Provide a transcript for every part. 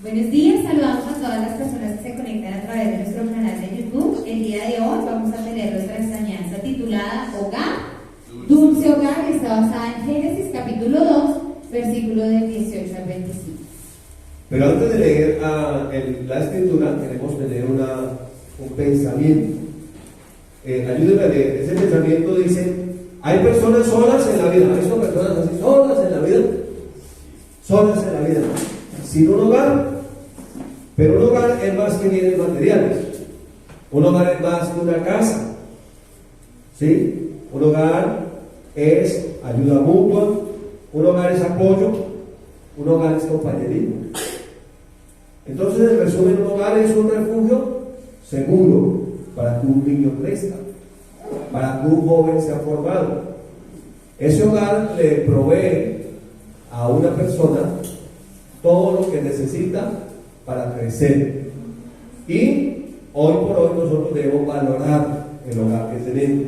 Buenos días, saludamos a todas las personas que se conectan a través de nuestro canal de YouTube. El día de hoy vamos a tener nuestra enseñanza titulada Hogar, Dulce Hogar, que está basada en Génesis capítulo 2, versículo del 18 al 25. Pero antes de leer la escritura, queremos tener un pensamiento. Ayúdenme a leer. Ese pensamiento dice: hay personas solas en la vida. ¿Hay personas así solas en la vida? Solas en la vida, sin un hogar. Pero un hogar es más que bienes materiales. Un hogar es más que una casa. ¿Sí? Un hogar es ayuda mutua. Un hogar es apoyo. Un hogar es compañerismo. Entonces, en resumen, un hogar es un refugio seguro para que un niño crezca, para que un joven sea formado. Ese hogar le provee a una persona todo lo que necesita para crecer. Y hoy por hoy nosotros debemos valorar el hogar que tenemos.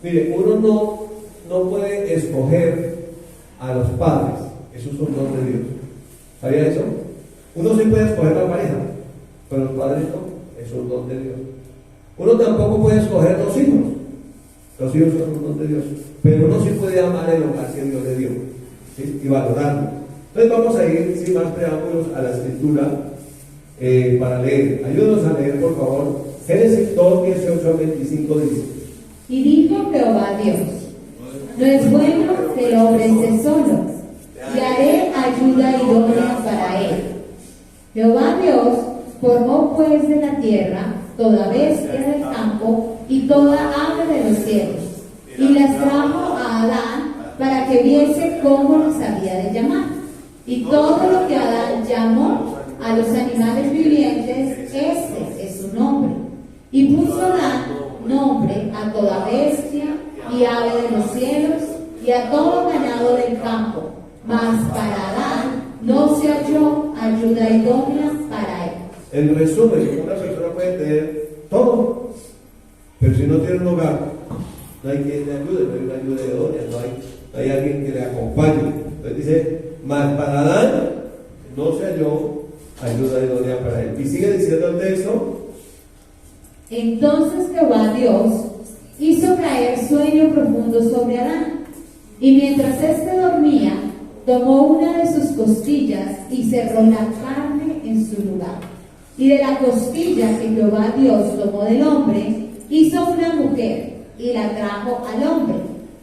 Mire, uno no puede escoger a los padres. Esos son dones de Dios. ¿Sabía eso? Uno sí puede escoger la pareja, pero los padres no. Es un don de Dios. Uno tampoco puede escoger los hijos. Los hijos son un don de Dios. Pero uno sí puede amar el hogar que Dios le dio, ¿sí? Y valorarlo. Entonces vamos a ir sin más preámbulos a la escritura para leer. Ayúdanos a leer, por favor. Génesis 2, 18 al 25 dice: Y dijo Jehová Dios: no es bueno que el hombre esté solo, y haré ayuda idónea para él. Jehová Dios formó pues de la tierra toda bestia del campo y toda ave de los cielos, y las trajo a Adán para que viese cómo los había de llamar. Y todo lo que Adán llamó a los animales vivientes, este es su nombre. Y puso Adán nombre a toda bestia y ave de los cielos y a todo ganado del campo. Mas para Adán no se halló ayuda idónea para él. En resumen, una persona puede tener todo, pero si no tiene un hogar, no hay quien le ayude, no hay una ayuda idónea, no hay alguien que le acompañe. Entonces dice: mas para Adán no se halló ayuda idónea para él. Y sigue diciendo el texto: entonces Jehová Dios hizo caer sueño profundo sobre Adán, y mientras éste dormía, tomó una de sus costillas y cerró la carne en su lugar. Y de la costilla que Jehová Dios tomó del hombre, hizo una mujer y la trajo al hombre.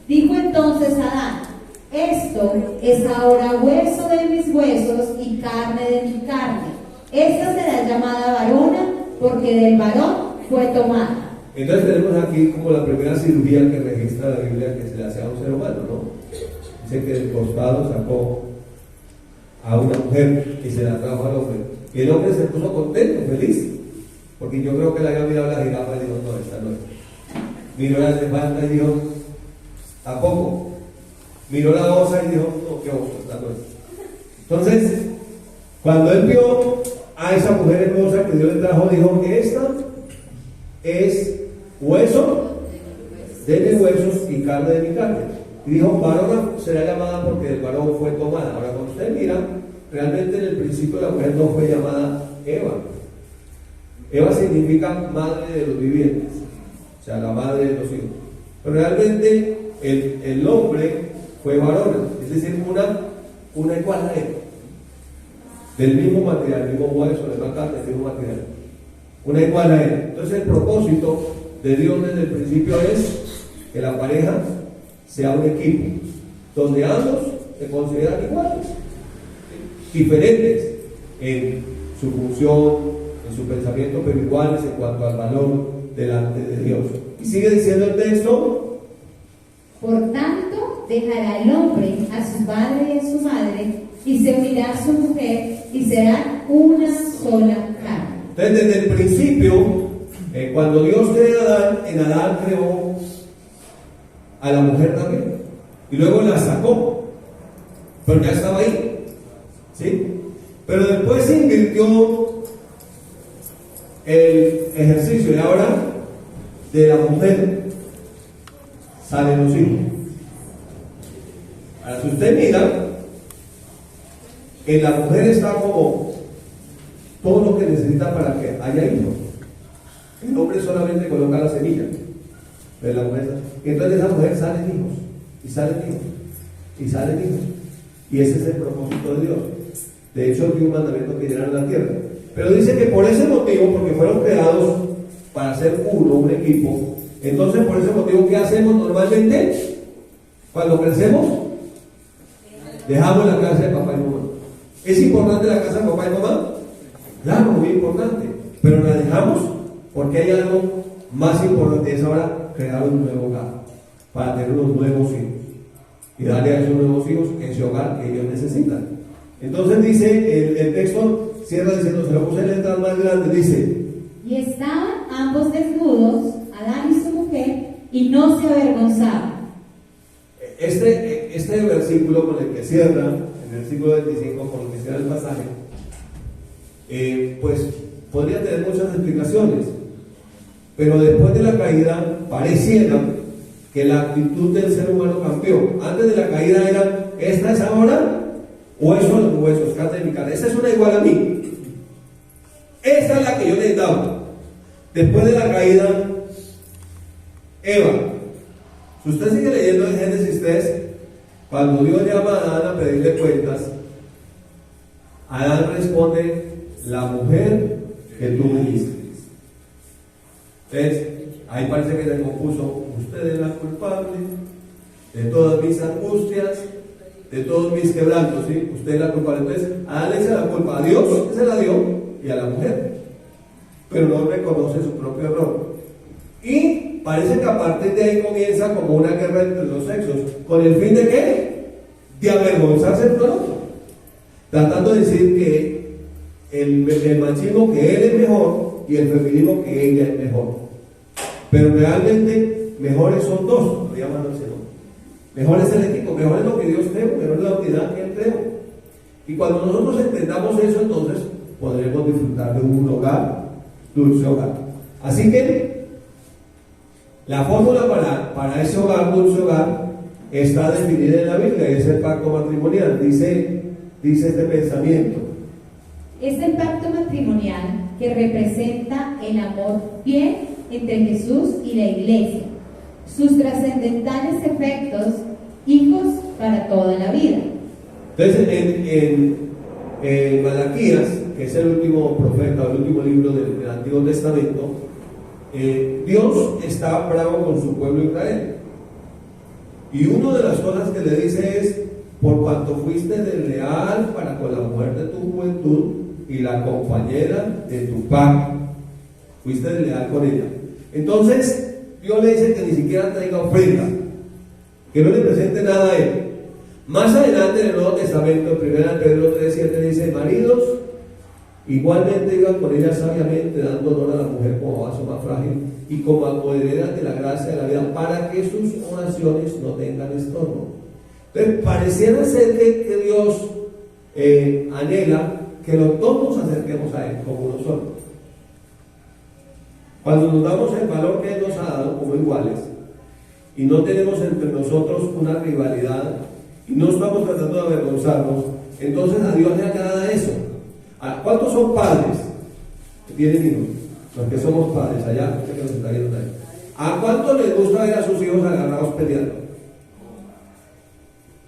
Dijo entonces Adán: esto es ahora hueso de mis huesos y carne de mi carne. Esta será llamada varona, porque del varón fue tomada. Entonces tenemos aquí como la primera cirugía que registra la Biblia que se le hace a un ser humano, ¿no? Dice que del costado sacó a una mujer y se la trajo al hombre. Y el hombre se puso contento, feliz, porque yo creo que le había mirado la jirafa y dijo: no, esta no es. Miró la elefanta y dijo: ¿a poco? Miró la osa y dijo: no, qué osa, esta no es. Entonces, cuando él vio a esa mujer hermosa que Dios le trajo, dijo: esta es hueso de mis huesos y carne de mi carne. Y dijo: varona será llamada, porque el varón fue tomada. Ahora, cuando usted mira, realmente en el principio la mujer no fue llamada Eva. Eva significa madre de los vivientes, o sea, la madre de los hijos. Pero realmente el hombre fue varona, es decir, una igual a él, del mismo material, el mismo hueso, de la carne, del mismo material, una igual a él. Entonces el propósito de Dios desde el principio es que la pareja sea un equipo donde ambos se consideran iguales, diferentes en su función, en su pensamiento, pero iguales en cuanto al valor delante de Dios. Y sigue diciendo el texto: por tanto dejará el hombre a su padre y a su madre, y se unirá a su mujer, y serán una sola carne. Entonces, desde el principio, cuando Dios creó a Adán, en Adán creó a la mujer también, y luego la sacó, pero ya estaba ahí, ¿sí? Pero después se invirtió el ejercicio, y ahora de la mujer salen los hijos. Ahora, si usted mira, en la mujer está como necesita para que haya hijos. El hombre solamente coloca la semilla, pero la mujer, entonces esa mujer salen hijos, y salen hijos, y salen hijos. Y ese es el propósito de Dios. De hecho, dio un mandamiento que llenaran la tierra. Pero dice que por ese motivo, porque fueron creados para ser uno, un equipo, entonces por ese motivo, ¿qué hacemos normalmente? Cuando crecemos, dejamos la casa de papá y mamá. ¿Es importante la casa de papá y mamá? Claro, muy importante. Pero la dejamos porque hay algo más importante, es ahora crear un nuevo hogar para tener unos nuevos hijos y darle a esos nuevos hijos ese hogar que ellos necesitan. Entonces dice, el texto cierra diciendo, se lo puse en letras más grandes, dice: y estaban ambos desnudos, Adán y su mujer, y no se avergonzaban. Este versículo con el que cierra, en el versículo 25, con el que cierra el pasaje, pues podría tener muchas explicaciones, pero después de la caída pareciera que la actitud del ser humano cambió. Antes de la caída era, esta es ahora hueso a los huesos, carne de mi carne, esta es una igual a mí, esta es la que yo necesitaba. Después de la caída, Eva, si usted sigue leyendo en Génesis 3, cuando Dios llama a Adán a pedirle cuentas, Adán responde: la mujer que tú me diste. Entonces, ahí parece que se compuso: usted es la culpable de todas mis angustias, de todos mis quebrantos, ¿sí? Usted es la culpable. Entonces, Adán le echa la culpa a Dios, que se la dio, y a la mujer, pero no reconoce su propio error. Y parece que a partir de ahí comienza como una guerra entre los sexos, ¿con el fin de qué? De avergonzarse el otro, tratando de decir que el machismo, que él es mejor, y el feminismo, que ella es mejor. Pero realmente mejores son dos, lo llaman los señores. Mejor es el equipo, mejor es lo que Dios creó, mejor es la unidad que Él creó. Y cuando nosotros entendamos eso, entonces podremos disfrutar de un hogar, dulce hogar. Así que la fórmula para ese hogar, dulce hogar, está definida en la Biblia, es el pacto matrimonial. Dice este pensamiento: es el pacto matrimonial que representa el amor fiel entre Jesús y la Iglesia, sus trascendentales efectos, hijos para toda la vida. Entonces, en Malaquías, que es el último profeta, el último libro del Antiguo Testamento, Dios está bravo con su pueblo Israel. Y una de las cosas que le dice es: por cuanto fuiste desleal para con la mujer de tu juventud y la compañera de tu pacto, fuiste desleal con ella. Entonces, Dios le dice que ni siquiera traiga ofrenda, que no le presente nada a él. Más adelante en el Nuevo Testamento, en 1 Pedro 3:7 dice: maridos, igualmente vivan con ella sabiamente, dando honor a la mujer como vaso más frágil y como apoderada de la gracia de la vida, para que sus oraciones no tengan estorbo. Entonces, pareciera ser que Dios anhela que los dos nos acerquemos a Él como uno solo. Cuando nos damos el valor que Él nos ha dado como iguales y no tenemos entre nosotros una rivalidad y no estamos tratando de avergonzarnos, entonces a Dios le agrada eso. ¿Cuántos son padres que tienen hijos? Los que somos padres, allá, que nos está viendo ahí. ¿A cuántos les gusta ver a sus hijos agarrados peleando?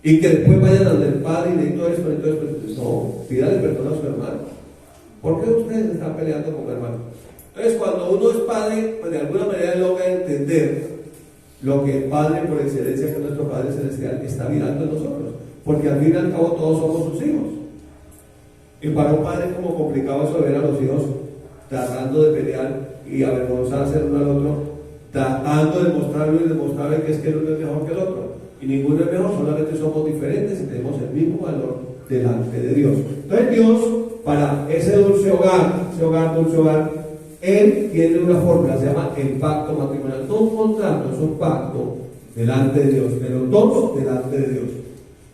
Y que después vayan al del padre y necesito esto. No, pídale perdón a su hermano. ¿Por qué ustedes están peleando con mi hermano? Entonces, cuando uno es padre, pues de alguna manera logra entender lo que el Padre por excelencia, que es nuestro Padre Celestial, está mirando en nosotros. Porque al fin y al cabo todos somos sus hijos. Y para un padre es como complicado eso, ver a los hijos tratando de pelear y avergonzarse el uno al otro, tratando de mostrarlo y demostrarle que es que el uno es mejor que el otro. Y ninguno es mejor, solamente somos diferentes y tenemos el mismo valor delante de Dios. Entonces Dios, para ese dulce hogar, dulce hogar, Él tiene una fórmula, se llama el pacto matrimonial. Todo un contrato es un pacto delante de Dios, de los dos delante de Dios,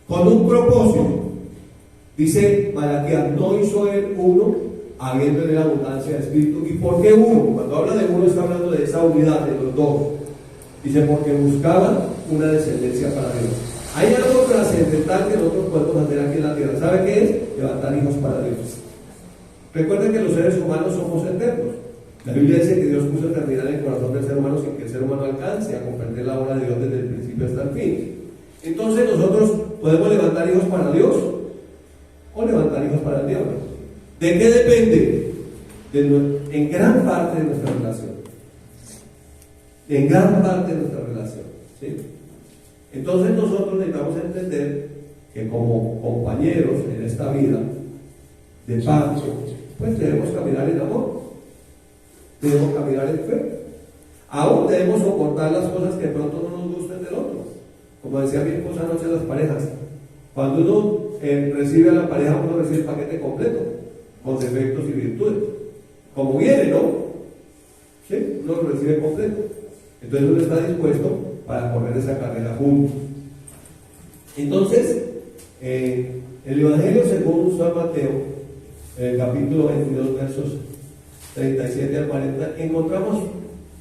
con un propósito. Dice Malaquías: no hizo Él uno, habiendo en abundancia de espíritu. ¿Y por qué uno? Cuando habla de uno está hablando de esa unidad de los dos. Dice: porque buscaban una descendencia para Dios. Hay algo trascendental que nosotros podemos hacer aquí en la tierra. ¿Sabe qué es? Levantar hijos para Dios. Recuerden que los seres humanos somos eternos. La Biblia dice que Dios puso eternidad en el corazón del ser humano sin que el ser humano alcance a comprender la obra de Dios desde el principio hasta el fin. Entonces nosotros podemos levantar hijos para Dios o levantar hijos para el diablo. ¿De qué depende? En gran parte de nuestra relación. En gran parte de nuestra relación. ¿Sí? Entonces nosotros necesitamos entender que como compañeros en esta vida de pacto, pues debemos caminar en amor, debemos caminar en fe, aún debemos soportar las cosas que de pronto no nos gusten del otro. Como decía mi esposa anoche, las parejas, cuando uno recibe a la pareja, uno recibe el paquete completo, con defectos y virtudes, como viene, ¿no? ¿Sí? Uno lo recibe completo, entonces uno está dispuesto para correr esa carrera juntos. Entonces, el Evangelio según San Mateo, en el capítulo 22, versos 37 al 40, encontramos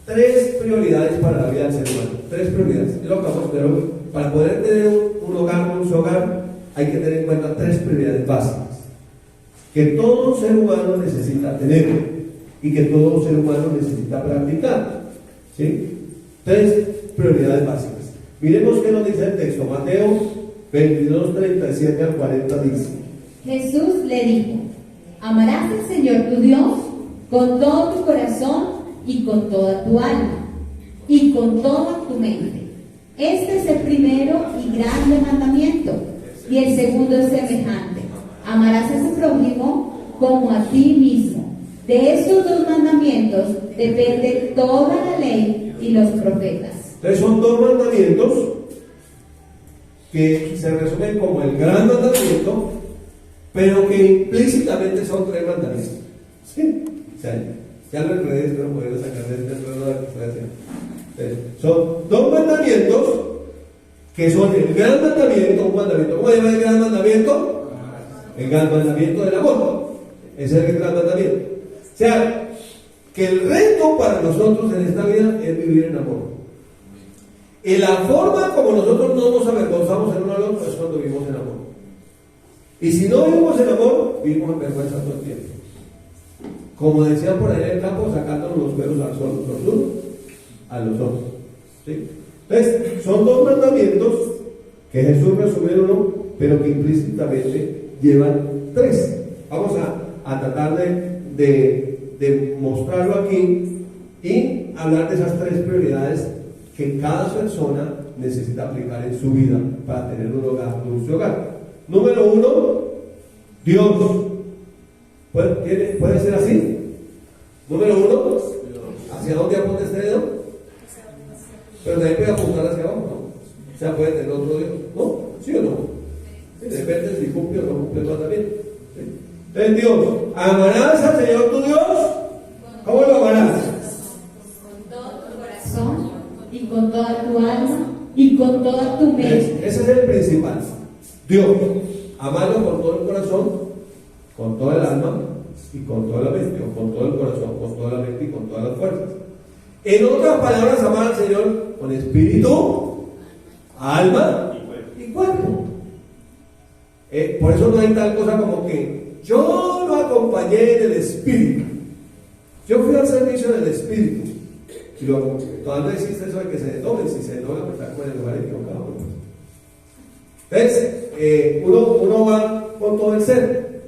3 prioridades para la vida del ser humano. 3 prioridades. Es lo que vamos a ver hoy. Para poder tener un hogar, hay que tener en cuenta 3 prioridades básicas que todo ser humano necesita tener y que todo ser humano necesita practicar. ¿Sí? 3 prioridades básicas. Miremos qué nos dice el texto. Mateo 22, 37 al 40 dice: Jesús le dijo: amarás al Señor tu Dios con todo tu corazón y con toda tu alma y con toda tu mente. Este es el primero y grande mandamiento, y el segundo es semejante: amarás a tu prójimo como a ti mismo. De estos 2 mandamientos depende toda la ley y los profetas. Entonces son 2 mandamientos que se resumen como el gran mandamiento, pero que implícitamente son 3 mandamientos. ¿Sí? O sea, ya lo enredé, espero poder sacar de este enredo que estoy haciendo. Entonces, son 2 mandamientos que son el gran mandamiento, un mandamiento. ¿Cómo se llama el gran mandamiento? El gran mandamiento del amor. Ese es el gran mandamiento. O sea, que el reto para nosotros en esta vida es vivir en amor. Y la forma como nosotros no nos avergonzamos el uno al otro es cuando vivimos en amor. Y si no vivimos en amor, vivimos en vergüenza todo el tiempo. Como decían por ahí en el campo, sacando los cueros al sol, los unos a los otros. ¿Sí? Entonces, son 2 mandamientos que Jesús resume en uno, pero que implícitamente llevan 3. Vamos a tratar de mostrarlo aquí y hablar de esas 3 prioridades que cada persona necesita aplicar en su vida para tener un hogar, dulce hogar. Número 1, Dios. ¿Puede ser así? Número 1, ¿hacia dónde apunta este dedo? Pero también puede apuntar hacia abajo, ¿no? O sea, puede tener otro Dios, ¿no? ¿Sí o no? Sí, depende si cumple o no cumple todo también. ¿Sí? Entonces, Dios, ¿amarás al Señor tu Dios? ¿Cómo lo amarás? Con todo tu corazón y con toda tu alma y con toda tu mente. Ese es el principal. Dios, amarlo con todo el corazón, con toda el alma y con toda la mente, o con todo el corazón, con toda la mente y con todas las fuerzas. En otras palabras, amar al Señor con espíritu, alma y cuerpo. Por eso no hay tal cosa como que yo lo acompañé en el espíritu. Yo fui al servicio del espíritu. Y luego, todavía no existe eso de que se desdoble. Si se desdobla, pues está como en el lugar equivocado. Entonces, uno va con todo el ser,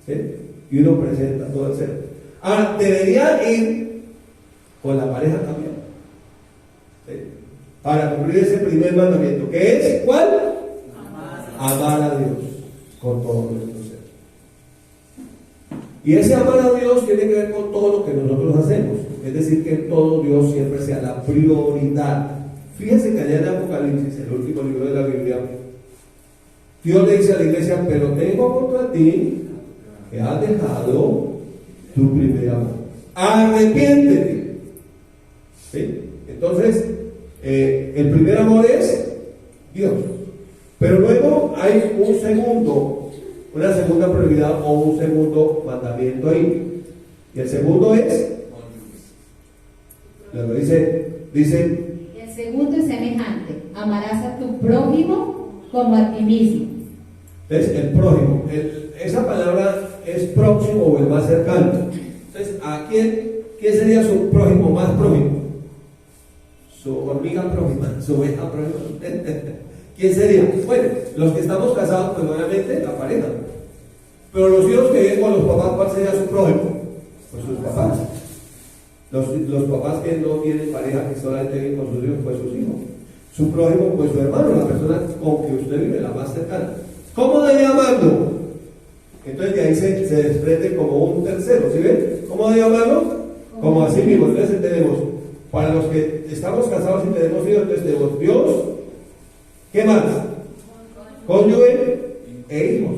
¿sí? Y uno presenta todo el ser. Ahora, debería ir con la pareja también, ¿sí? Para cumplir ese primer mandamiento, que es ¿cuál? Amar a Dios con todo nuestro ser. Y ese amar a Dios tiene que ver con todo lo que nosotros hacemos. Es decir, que todo Dios siempre sea la prioridad. Fíjense que allá en Apocalipsis, el último libro de la Biblia, Dios le dice a la iglesia: pero tengo contra ti que has dejado tu primer amor. Arrepiéntete. ¿Sí? Entonces, el primer amor es Dios. Pero luego hay una segunda prioridad o un segundo mandamiento ahí. Y el segundo es, luego dice, el segundo es semejante: amarás a tu prójimo como a ti mismo. Es el prójimo. Esa palabra es próximo o el más cercano. Entonces, ¿a quién sería su prójimo más prójimo? Su hormiga prójima, su oveja prójima. ¿Quién sería? Bueno, los que estamos casados, pues obviamente la pareja. Pero los hijos que viven con los papás, ¿cuál sería su prójimo? Pues sus papás. Los papás que no tienen pareja, que solamente viven con sus hijos, pues sus hijos. Su prójimo, pues su hermano, la persona con que usted vive, la más cercana. ¿Cómo debe amarlo? Entonces de ahí se desprende como un tercero, ¿sí ven? ¿Cómo debe amarlo? Como así mismo. Entonces tenemos, para los que estamos casados y tenemos hijos, entonces tenemos Dios, ¿qué más? Cónyuge e hijos.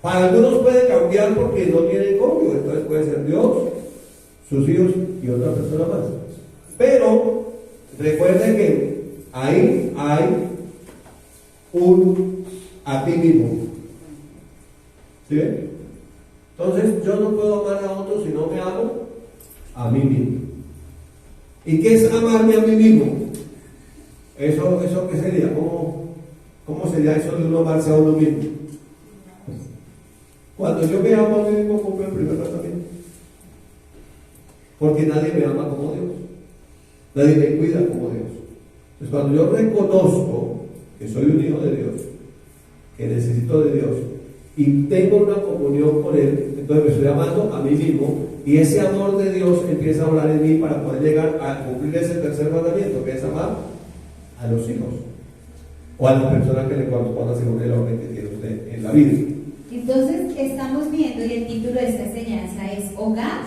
Para algunos puede cambiar porque no tienen cónyuge, entonces puede ser Dios, sus hijos y otra persona más. Pero recuerden que ahí hay un a ti mismo. ¿Sí ven? Entonces yo no puedo amar a otro si no me amo a mí mismo. ¿Y qué es amarme a mí mismo? ¿Eso qué sería? ¿Cómo sería eso de uno amarse a uno mismo? Cuando yo me amo a mí mismo, compro el primer tratamiento. Porque nadie me ama como Dios. Nadie me cuida como Dios. Entonces cuando yo reconozco que soy un hijo de Dios, que necesito de Dios, y tengo una comunión con Él, entonces me estoy amando a mí mismo, y ese amor de Dios empieza a hablar en mí para poder llegar a cumplir ese tercer mandamiento, que es amar a los hijos, o a las personas que le corresponda según el orden que tiene usted en la vida. Entonces estamos viendo, y el título de esta enseñanza es Hogar,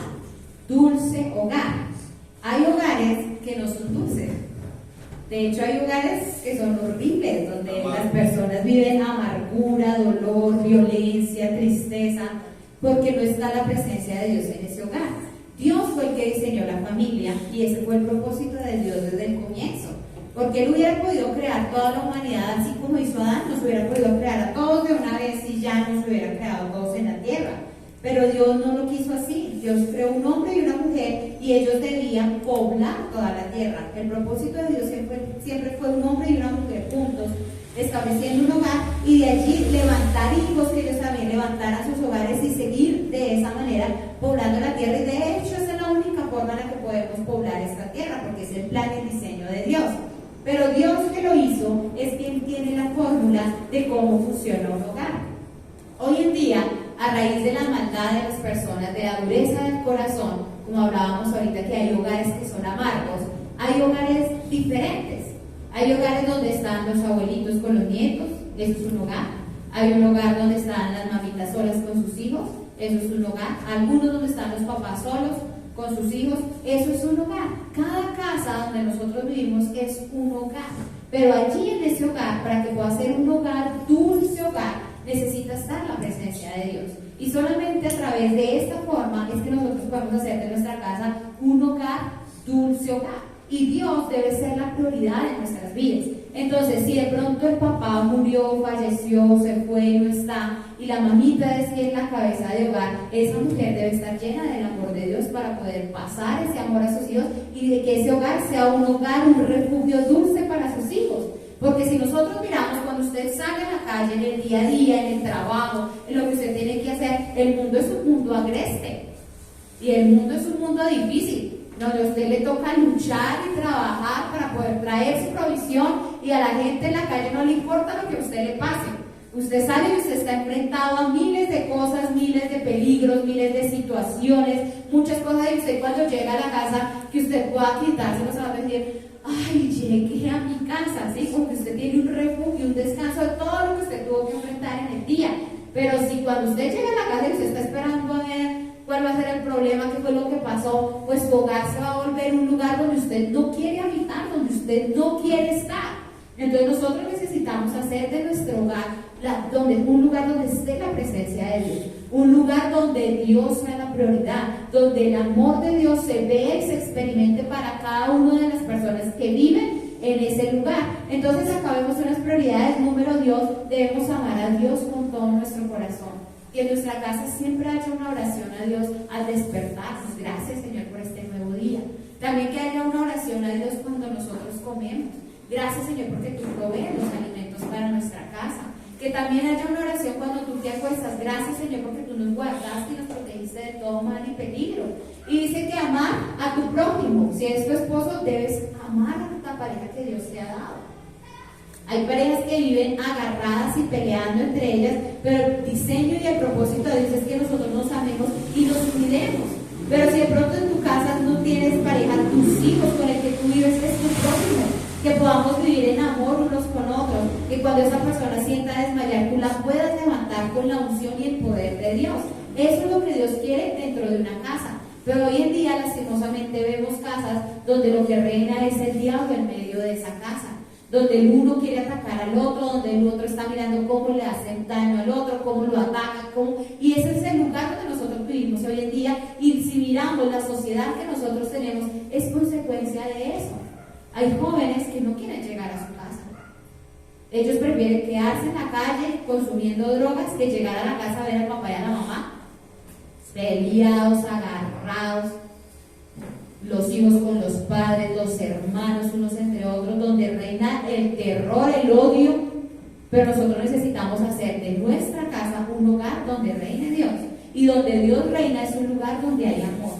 Dulce Hogar. Hay hogares que no son dulces. De hecho, hay hogares que son horribles, donde las personas viven amargura, dolor, violencia, tristeza, porque no está la presencia de Dios en ese hogar. Dios fue el que diseñó la familia y ese fue el propósito de Dios desde el comienzo. Porque Él hubiera podido crear toda la humanidad así como hizo Adán, nos hubiera podido crear a todos de una vez y ya nos hubiera creado a todos en la tierra. Pero Dios no lo quiso así. Dios creó un hombre y una mujer y ellos debían poblar toda la tierra. El propósito de Dios siempre fue un hombre y una mujer juntos, estableciendo un hogar y de allí levantar hijos, que ellos también levantaran sus hogares y seguir de esa manera poblando la tierra. Y de hecho esa es la única forma en la que podemos poblar esta tierra, porque es el plan y el diseño de Dios. Pero Dios que lo hizo es quien tiene la fórmula de cómo funciona un hogar. Hoy en día, a raíz de la maldad de las personas, de la dureza del corazón, como hablábamos ahorita que hay hogares que son amargos, hay hogares diferentes. Hay hogares donde están los abuelitos con los nietos, eso es un hogar. Hay un hogar donde están las mamitas solas con sus hijos, eso es un hogar. Algunos donde están los papás solos con sus hijos, eso es un hogar. Cada casa donde nosotros vivimos es un hogar. Pero allí en ese hogar, para que pueda ser un hogar, dulce hogar, necesita estar la presencia de Dios. Y solamente a través de esta forma es que nosotros podemos hacer de nuestra casa un hogar, dulce hogar. Y Dios debe ser la prioridad de nuestras vidas. Entonces, si de pronto el papá murió, falleció, se fue, no está, y la mamita es quien la cabeza de hogar, esa mujer debe estar llena del amor de Dios para poder pasar ese amor a sus hijos y de que ese hogar sea un hogar, un refugio dulce para sus hijos. Porque si nosotros miramos cuando usted sale a la calle, en el día a día, en el trabajo, en lo que usted tiene que hacer, el mundo es un mundo agreste y el mundo es un mundo difícil, donde a usted le toca luchar y trabajar para poder traer su provisión, y a la gente en la calle no le importa lo que a usted le pase. Usted sale y usted está enfrentado a miles de cosas, miles de peligros, miles de situaciones, muchas cosas, y usted cuando llega a la casa, que usted pueda quitarse, no se va a decir, ay, llegué a mi casa, ¿sí? Porque usted tiene un refugio, un descanso de todo lo que usted tuvo que enfrentar en el día. Pero si cuando usted llega a la casa y usted está esperando a ver cuál va a ser el problema, qué fue lo que pasó, pues su hogar se va a volver un lugar donde usted no quiere habitar, donde usted no quiere estar. Entonces nosotros necesitamos hacer de nuestro hogar un lugar donde esté la presencia de Dios, un lugar donde Dios sea la prioridad, donde el amor de Dios se vea y se experimente para cada una de las personas que viven en ese lugar. Entonces acá vemos unas prioridades. Número 2, debemos amar a Dios con todo nuestro corazón. Que en nuestra casa siempre haya una oración a Dios al despertarnos. Gracias, Señor, por este nuevo día. También que haya una oración a Dios cuando nosotros comemos. Gracias, Señor, porque tú provees los alimentos para nuestra casa. Que también haya una oración cuando tú te acuestas. Gracias, Señor, porque tú nos guardaste y nos protegiste de todo mal y peligro. Y dice que amar a tu prójimo. Si es tu esposo, debes amar a la pareja que Dios te ha dado. Hay parejas que viven agarradas y peleando entre ellas, pero el diseño y el propósito de Dios es que nosotros nos amemos y nos cuidemos. Pero si de pronto en tu casa no tienes pareja, tus hijos con el que tú vives es tu prójimo. Que podamos vivir en amor unos con otros, que cuando esa persona sienta desmayar, tú la puedas levantar con la unción y el poder de Dios. Eso es lo que Dios quiere dentro de una casa. Pero hoy en día, lastimosamente, vemos casas donde lo que reina es el diablo en medio de esa casa, donde el uno quiere atacar al otro, donde el otro está mirando cómo le hacen daño al otro, cómo lo atacan, y ese es el lugar donde nosotros vivimos hoy en día. Y si miramos la sociedad que nosotros tenemos, es consecuencia de eso. Hay jóvenes que no quieren llegar a su casa. Ellos prefieren quedarse en la calle consumiendo drogas que llegar a la casa a ver al papá y a la mamá peleados, agarrados, los hijos con los padres, los hermanos unos entre otros, donde reina el terror, el odio. Pero nosotros necesitamos hacer de nuestra casa un hogar donde reine Dios. Y donde Dios reina es un lugar donde hay amor,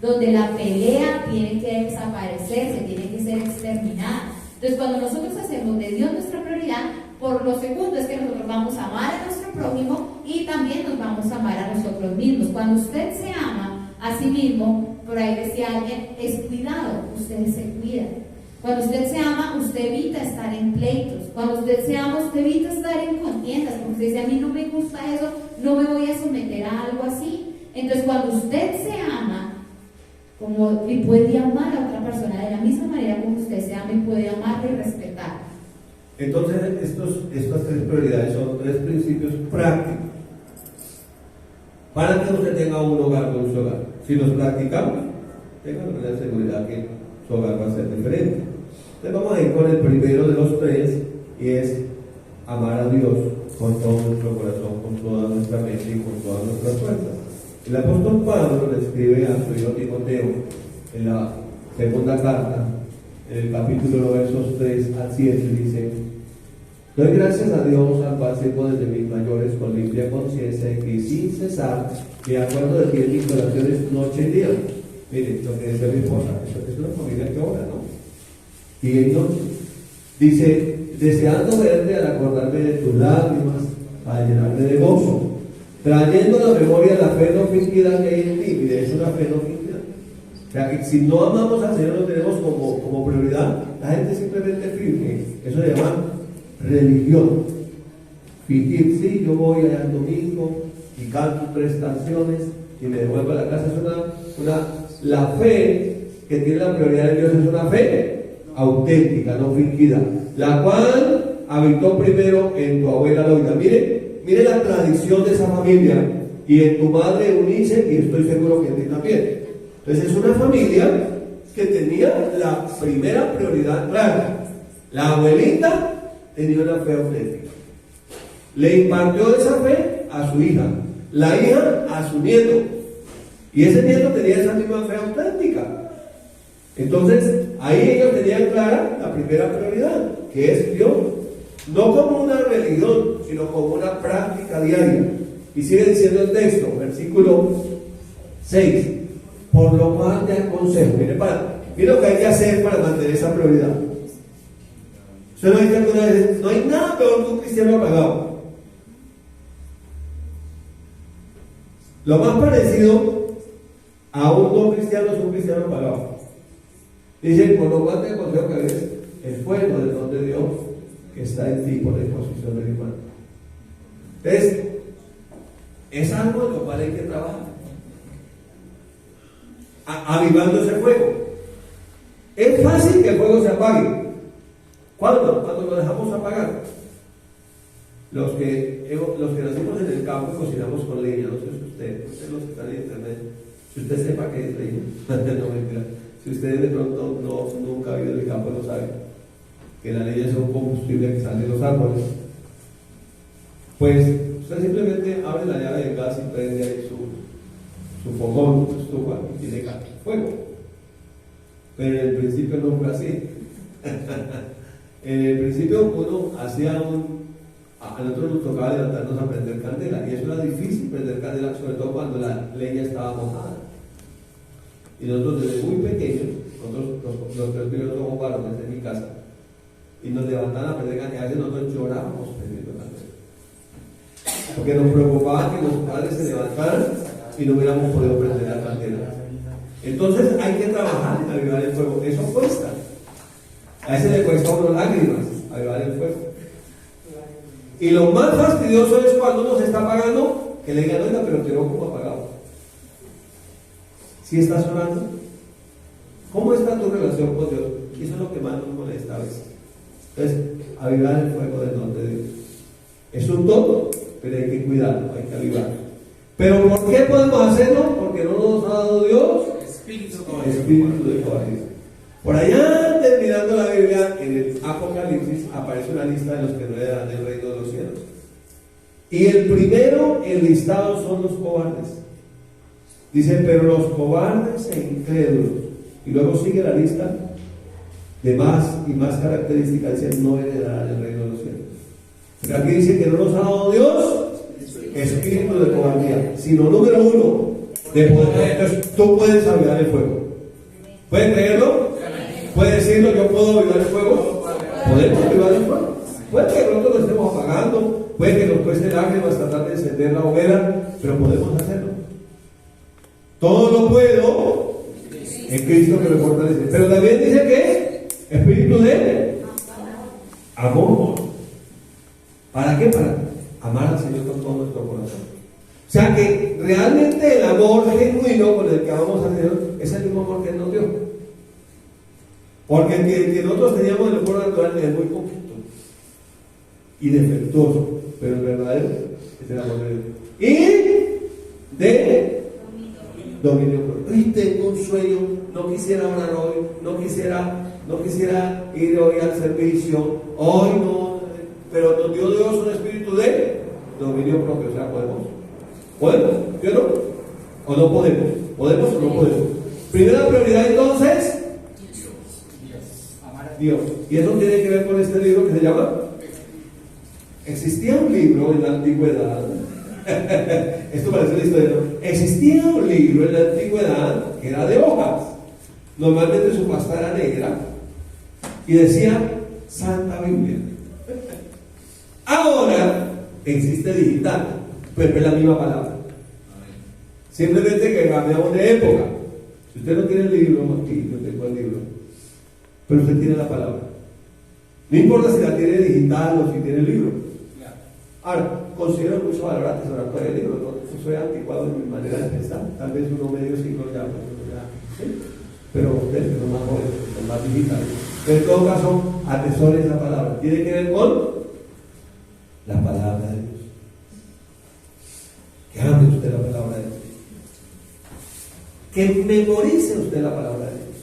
donde la pelea tiene que desaparecer, se tiene que ser exterminada. Entonces, cuando nosotros hacemos de Dios nuestra prioridad, por lo segundo es que nosotros vamos a amar a nuestro prójimo y también nos vamos a amar a nosotros mismos. Cuando usted se ama a sí mismo, por ahí decía alguien, es cuidado, usted se cuida. Cuando usted se ama, usted evita estar en pleitos. Cuando usted se ama, usted evita estar en contiendas, porque usted dice, a mí no me gusta eso, no me voy a someter a algo así. Entonces, cuando usted se ama, y puede amar a otra persona de la misma manera como usted se ama, y puede amarla y respetar. Entonces, estas tres prioridades son tres principios prácticos para que usted tenga un hogar con su hogar. Si los practicamos, tenga la seguridad que su hogar va a ser diferente. Entonces vamos a ir con el primero de los tres, y es amar a Dios con todo nuestro corazón, con toda nuestra mente y con todas nuestras fuerzas. El apóstol Pablo le escribe a su hijo Timoteo en la segunda carta, en el capítulo 1, versos 3 al 7, dice: doy gracias a Dios, al cual sirvo desde mis mayores con limpia conciencia, y sin cesar me acuerdo de ti en mis oraciones noche y día. Mire, lo que decía mi esposa, eso es una familia que ora, ¿no? Y en noche dice: deseando verte al acordarme de tus lágrimas, para llenarme de gozo, trayendo a la memoria la fe no fingida que hay en ti. Mire, es una fe no fingida. O sea, que si no amamos al Señor, lo tenemos como prioridad, la gente simplemente finge. Eso se llama religión. Fingir, sí, yo voy allá el domingo y canto 3 canciones y me devuelvo a la casa. Es la fe que tiene la prioridad de Dios es una fe auténtica, no fingida, la cual habitó primero en tu abuela Loida. Mire la tradición de esa familia, y en tu madre Eunice, y estoy seguro que en ti también. Entonces es una familia que tenía la primera prioridad clara. La abuelita tenía una fe auténtica, le impartió esa fe a su hija, la hija a su nieto, y ese nieto tenía esa misma fe auténtica. Entonces ahí ellos tenían clara la primera prioridad, que es Dios, no como una religión, sino como una práctica diaria. Y sigue diciendo el texto, versículo 6: por lo cual te aconsejo. Mire lo que hay que hacer para mantener esa prioridad. Usted no dice alguna vez: no hay nada peor que un cristiano apagado. Lo más parecido a un no cristiano es un cristiano apagado. Dice: por lo cual te aconsejo que veas el fuego del don de Dios que está en ti por la disposición de mi mano. Entonces, es algo en lo cual hay que trabajar, avivando ese fuego. Es fácil que el fuego se apague. ¿Cuándo? Cuando lo dejamos apagar. Los que nacimos en el campo y cocinamos con leña, no sé si usted los que están en internet, si usted sepa qué es leña, no mentira. Si usted de pronto nunca ha vivido en el campo, no sabe que la leña es un combustible que sale de los árboles. Pues usted simplemente abre la llave de gas y prende ahí su fogón, su estufa, y tiene fuego. Pero en el principio no fue así. En el principio uno hacía a nosotros nos tocaba levantarnos a prender candela, y eso era difícil, prender candela, sobre todo cuando la leña estaba mojada. Y nosotros desde muy pequeños, nosotros los tres primeros somos varones en mi casa, y nos levantaban a prender candela, y a veces nosotros llorábamos prendiendo candela, porque nos preocupaba que los padres se levantaran y no hubiéramos podido prender la candela. Entonces hay que trabajar en avivar el fuego, eso cuesta. A ese le cuesta a uno lágrimas, avivar el fuego. Y lo más fastidioso es cuando uno se está apagando, que le digan, oiga, pero te veo como apagado. ¿Sí estás orando? ¿Cómo está tu relación con Dios? Y eso es lo que más nos molesta a veces. Entonces, avivar el fuego del don de Dios. Es un todo, pero hay que cuidarlo, hay que avivarlo. ¿Pero por qué podemos hacerlo? Porque no nos ha dado Dios espíritu de cobardía. Por allá, terminando la Biblia, en el Apocalipsis aparece una lista de los que no heredarán el reino de los cielos. Y el primero enlistado son los cobardes. Dice, pero los cobardes e incrédulos. Y luego sigue la lista de más y más características. Dice, no heredarán el reino de los cielos. Pero aquí dice que no nos ha dado Dios espíritu de cobardía, sino número uno, de poder. Entonces, tú puedes avivar el fuego. ¿Pueden creerlo? ¿Puedes decirlo? ¿Yo puedo avivar el fuego? ¿Podemos avivar el fuego? Puede que pronto lo estemos apagando, puede que nos cueste lágrimas tratar de encender la hoguera, pero podemos hacerlo. Todo lo puedo en Cristo que me fortalece. Pero también dice que espíritu de amor. ¿Para qué? Para amar al Señor con todo nuestro corazón. O sea que realmente el amor genuino con el que amamos al Señor es el mismo amor que Él nos dio. Porque el que nosotros teníamos el amor natural es muy poquito y defectuoso, pero el verdadero es el amor de Dios. Y de dominio propio. Hoy tengo un sueño, no quisiera orar hoy, no quisiera ir hoy al servicio, hoy no, pero nos dio Dios un espíritu de dominio propio. O sea, ¿podemos? ¿Yo no? ¿O no podemos? ¿Podemos o no podemos? Primera prioridad entonces, Dios. Y eso tiene que ver con este libro que se llama. Existía un libro en la antigüedad. Esto parece una historia, ¿no? Existía un libro en la antigüedad que era de hojas. Normalmente su pasta era negra y decía Santa Biblia. Ahora existe digital, pero es la misma palabra. Simplemente que cambiamos de época. Si usted no tiene el libro, aquí yo tengo el libro, pero usted tiene la palabra. No importa si la tiene digital o si tiene el libro. Ahora, considero mucho valor atesorar el libro, ¿no? Yo soy anticuado en mi manera de pensar. Tal vez uno medio siglo ya, ¿sí? Pero ustedes que son más jóvenes, son más digitales. Pero en todo caso, atesore esa palabra. Tiene que ver con la palabra de Dios. Que ame usted la palabra de Dios. Que memorice usted la palabra de Dios.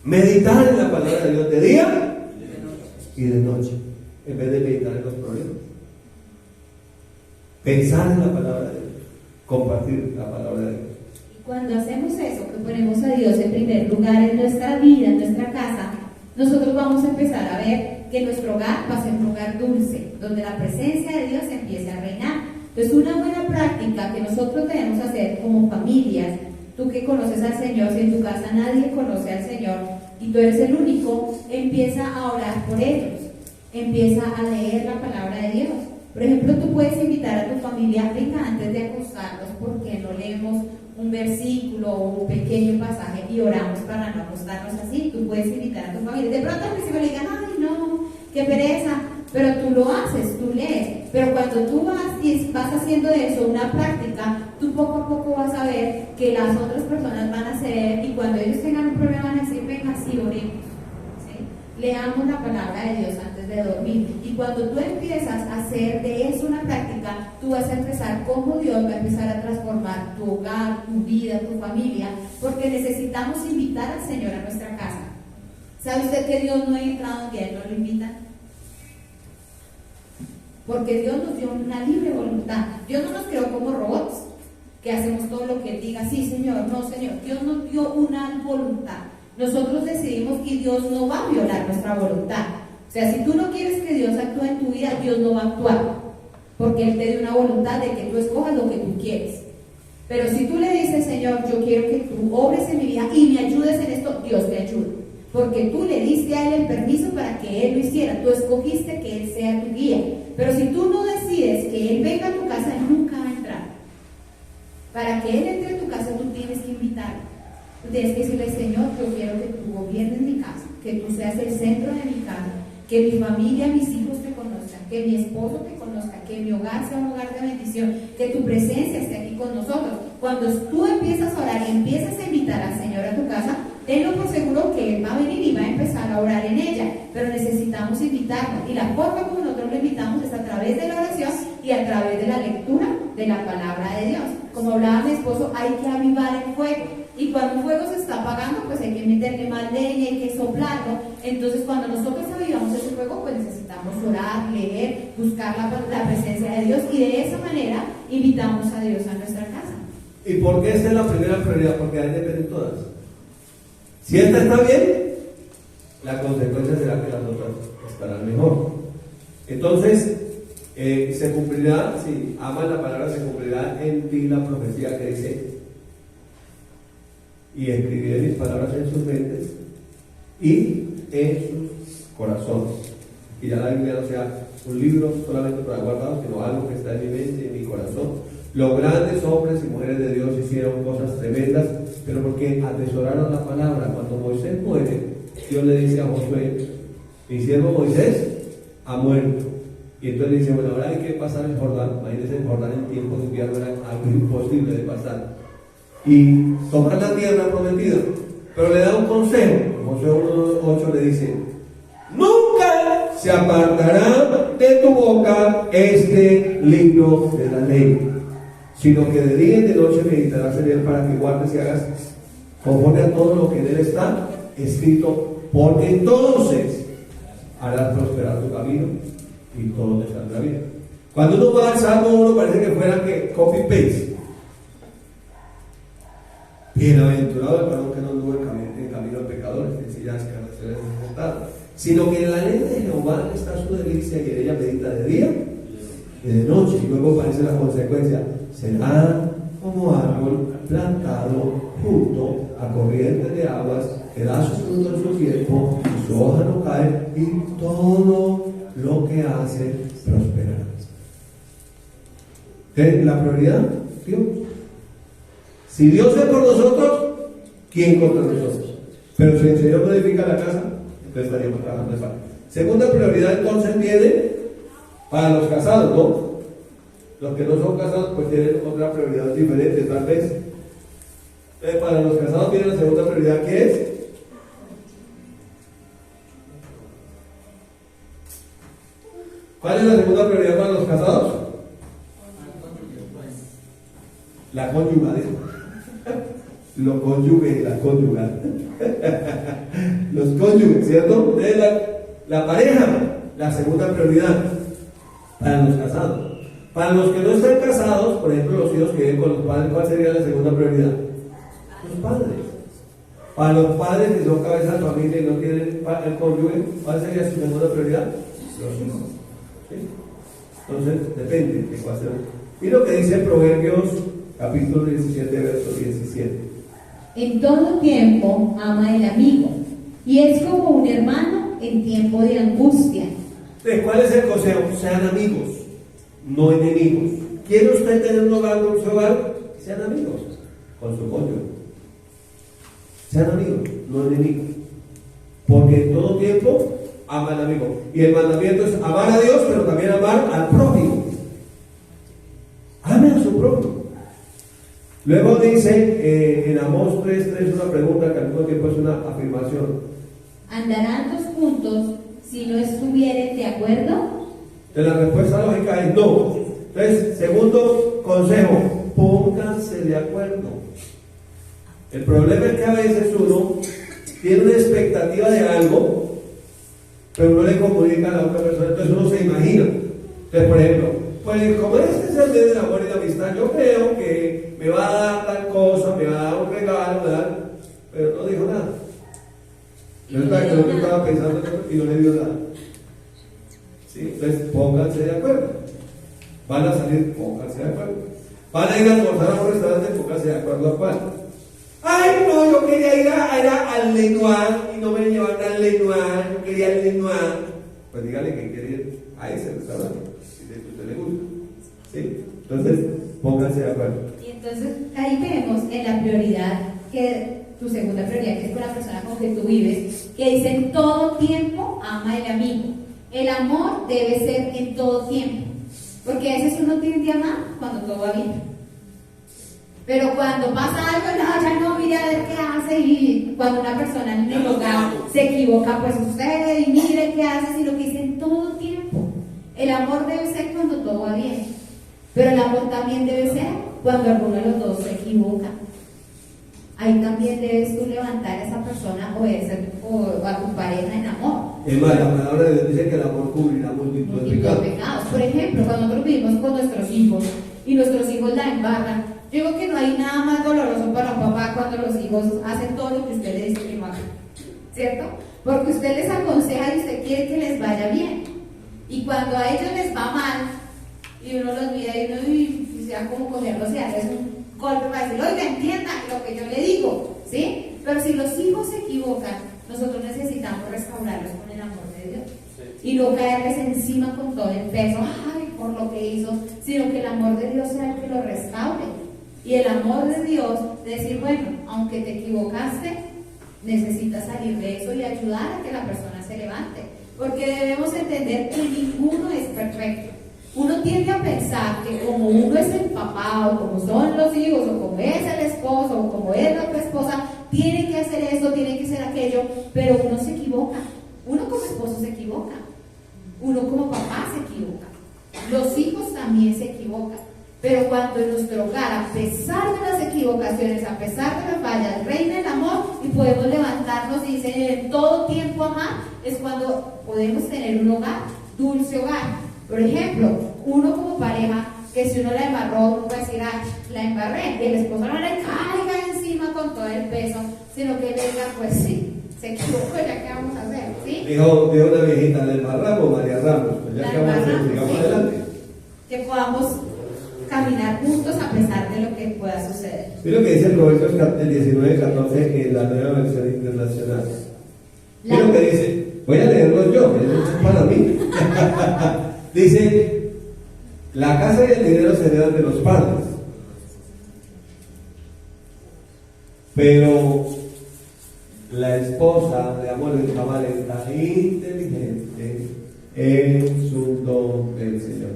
Meditar en la palabra de Dios de día y de noche, en vez de meditar en los problemas. Pensar en la palabra de Dios, compartir la palabra de Dios. Y cuando hacemos eso, que ponemos a Dios en primer lugar en nuestra vida, en nuestra casa, nosotros vamos a empezar a ver que nuestro hogar va a ser un hogar dulce, donde la presencia de Dios empiece a reinar. Entonces, una buena práctica que nosotros debemos hacer como familias, tú que conoces al Señor, si en tu casa nadie conoce al Señor y tú eres el único, empieza a orar por ellos, empieza a leer la palabra de Dios. Por ejemplo, tú puedes invitar a tu familia, venga, antes de acostarnos, ¿por qué no leemos un versículo o un pequeño pasaje y oramos para no acostarnos así? Tú puedes invitar a tu familia. De pronto al principio le digan, ay no, qué pereza, pero tú lo haces, tú lees. Pero cuando tú vas y vas haciendo de eso una práctica, tú poco a poco vas a ver que las otras personas van a hacer, y cuando ellos tengan un problema van a decir, venga, sí, oremos, ¿sí? Leamos la palabra de Dios antes de dormir. Y cuando tú empiezas a hacer de eso una práctica, tú vas a empezar como Dios va a empezar a transformar tu hogar, tu vida, tu familia, porque necesitamos invitar al Señor a nuestra casa. ¿Sabe usted que Dios no ha entrado donde Él no lo invita? Porque Dios nos dio una libre voluntad. Dios no nos creó como robots, que hacemos todo lo que Él diga, sí Señor, no Señor. Dios nos dio una voluntad. Nosotros decidimos que Dios no va a violar nuestra voluntad. O sea, si tú no quieres que Dios actúe en tu vida, Dios no va a actuar, porque Él te dio una voluntad de que tú escojas lo que tú quieres. Pero si tú le dices, Señor, yo quiero que tú obres en mi vida y me ayudes en esto, Dios te ayuda. Porque tú le diste a Él el permiso para que Él lo hiciera. Tú escogiste que Él sea tu guía. Pero si tú no decides que Él venga a tu casa, Él nunca va a entrar. Para que Él entre a tu casa, tú tienes que invitarlo. Tú tienes que decirle, Señor, yo quiero que tú gobiernes mi casa, que tú seas el centro de mi casa, que mi familia, mis hijos te conozcan, que mi esposo te conozca, que mi hogar sea un hogar de bendición, que tu presencia esté aquí con nosotros. Cuando tú empiezas a orar y empiezas a invitar al Señor a tu casa, tenlo por seguro que Él va a venir y va a empezar a orar en ella, pero necesitamos invitarlo, y la forma como nosotros lo invitamos es a través de la oración y a través de la lectura de la palabra de Dios. Como hablaba mi esposo, hay que avivar el fuego, y cuando un fuego se está apagando, pues hay que meterle más leña, hay que soplarlo. Entonces cuando nosotros avivamos ese fuego, pues necesitamos orar, leer, buscar la presencia de Dios, y de esa manera invitamos a Dios a nuestra casa. ¿Y por qué esta es la primera prioridad? Porque ahí dependen todas. Si esta está bien, la consecuencia será que las otras estarán mejor. Entonces, se cumplirá, si amas la palabra, se cumplirá en ti la profecía que dice: y escribiré mis palabras en sus mentes y en sus corazones. Y ya la Biblia no sea un libro solamente para guardar, sino algo que está en mi mente y en mi corazón. Los grandes hombres y mujeres de Dios hicieron cosas tremendas, pero porque atesoraron la palabra. Cuando Moisés muere, Dios le dice a Josué: mi siervo Moisés ha muerto. Y entonces le dice: bueno, ahora hay que pasar el Jordán. Imagínense, el Jordán en tiempo de invierno era algo imposible de pasar, y tomar la tierra prometida. Pero le da un consejo. Josué 1:8 le dice: nunca se apartará de tu boca este libro de la ley, sino que de día y de noche meditarás en él, para que guardes y hagas conforme a todo lo que en él está escrito, porque entonces harás prosperar tu camino y todo te saldrá bien. Cuando uno va al Salmo 1, parece que fuera que copy-paste. Bienaventurado el varón que no anduvo en camino de pecadores, en sillas carreteras desmontadas, sino que en la ley de Jehová está su delicia, y en ella medita de día y de noche. Y luego aparece la consecuencia: será como árbol plantado junto a corrientes de aguas, que da su fruto en su tiempo, y su hoja no cae, y todo lo que hace prosperará. La prioridad, Dios. Si Dios es por nosotros, ¿quién contra nosotros? Pero si el Señor no edifica la casa, entonces estaríamos trabajando de falta. Segunda prioridad entonces viene para los casados, ¿no? Los que no son casados pues tienen otra prioridad diferente tal vez. Para los casados viene la segunda prioridad, ¿qué es? ¿Cuál es la segunda prioridad para los casados? La conyugal. Lo cónyuge, la conyugal. Los cónyuges, ¿cierto? La pareja, la segunda prioridad para los casados. Para los que no están casados, por ejemplo, los hijos que viven con los padres, ¿cuál sería la segunda prioridad? Los padres. Para los padres que son cabeza de familia y no tienen el cónyuge, ¿cuál sería su segunda prioridad? Los hijos. ¿Sí? Entonces, depende de cuál sea. Y lo que dice Proverbios, capítulo 17, verso 17. En todo tiempo ama el amigo, y es como un hermano en tiempo de angustia. Entonces, ¿cuál es el consejo? Sean amigos, no enemigos. ¿Quiere usted tener un hogar con su hogar? Sean amigos con su cónyuge. Sean amigos, no enemigos. Porque en todo tiempo ama al amigo. Y el mandamiento es amar a Dios, pero también amar al prójimo. Ame a su prójimo. Luego dice en Amós 3:3 una pregunta que al mismo tiempo es una afirmación. ¿Andarán dos juntos si no estuvieren de acuerdo? Entonces la respuesta lógica es no. Entonces, segundo consejo, pónganse de acuerdo. El problema es que a veces uno tiene una expectativa de algo, pero no le comunica a la otra persona, entonces uno se imagina. Entonces, por ejemplo, pues como este es el mes del amor y la amistad, yo creo que me va a dar tal cosa, me va a dar un regalo, ¿verdad? Pero no dijo nada. Yo estaba pensando y no le dio nada. ¿sí? Entonces, pónganse de acuerdo. Van a salir, pónganse de acuerdo. Van a ir a almorzar a un restaurante, pónganse de acuerdo a cuál. Ay, no, yo quería ir al Lenoir y no me llevaron al Lenoir, yo quería al Lenoir. Pues dígale que quiere ir a ese restaurante, si a usted le gusta. ¿Sí? Entonces, pónganse de acuerdo. Y entonces ahí vemos en la prioridad, que tu segunda prioridad, que es con la persona con que tú vives, que dice en todo tiempo ama el amigo. El amor debe ser en todo tiempo, porque a veces uno tiende a amar cuando todo va bien. Pero cuando pasa algo, no, ya no, mire a ver qué hace. Y cuando una persona en el hogar se equivoca, pues usted y mire qué hace, sino que dice en todo tiempo. El amor debe ser cuando todo va bien, pero el amor también debe ser cuando alguno de los dos se equivoca. Ahí también debes tú levantar a esa persona o a tu pareja en amor. Es más, la palabra de Dios dice que el amor cubrirá multitud de pecados. Por ejemplo, cuando nosotros vivimos con nuestros hijos y nuestros hijos la embarran, yo digo que no hay nada más doloroso para un papá cuando los hijos hacen todo lo que usted le dice que no hagan, ¿cierto? Porque usted les aconseja y usted quiere que les vaya bien. Y cuando a ellos les va mal, y uno los mira y uno se va como cogerlos y hace un golpe para decir, oiga, entienda lo que yo le digo, ¿sí? Pero si los hijos se equivocan, nosotros necesitamos restaurarlos con el amor de Dios. Y no caerles encima con todo el peso, ay, por lo que hizo, sino que el amor de Dios sea el que lo restaure. Y el amor de Dios, decir, bueno, aunque te equivocaste, necesitas salir de eso y ayudar a que la persona se levante. Porque debemos entender que ninguno es perfecto. Uno tiende a pensar que como uno es el papá, o como son los hijos, o como es el esposo, o como es la otra esposa, tiene que hacer esto, tiene que hacer aquello, pero uno se equivoca. Uno como esposo se equivoca. Uno como papá se equivoca. Los hijos también se equivocan. Pero cuando en nuestro hogar, a pesar de las equivocaciones, a pesar de las fallas, reina el amor y podemos levantarnos y decir en todo tiempo amar, es cuando podemos tener un hogar, dulce hogar. Por ejemplo, uno como pareja, que si uno la embarró, uno puede decir, ay, la embarré, y el esposo no le caiga encima con todo el peso, sino que le diga, pues sí, se equivocó, ya qué vamos a hacer, ¿sí? Dijo una viejita, la embarramos, María Ramos, pues ya qué vamos a hacer, sigamos ¿sí? adelante. Que podamos caminar juntos a pesar de lo que pueda suceder. Mira lo que dice Proverbios 19:14 en la nueva versión internacional. Mira lo que dice, voy a leerlo yo, es para mí. Dice, la casa y el dinero se heredan de los padres, pero la esposa de amor de cabalenta inteligente es un don del Señor.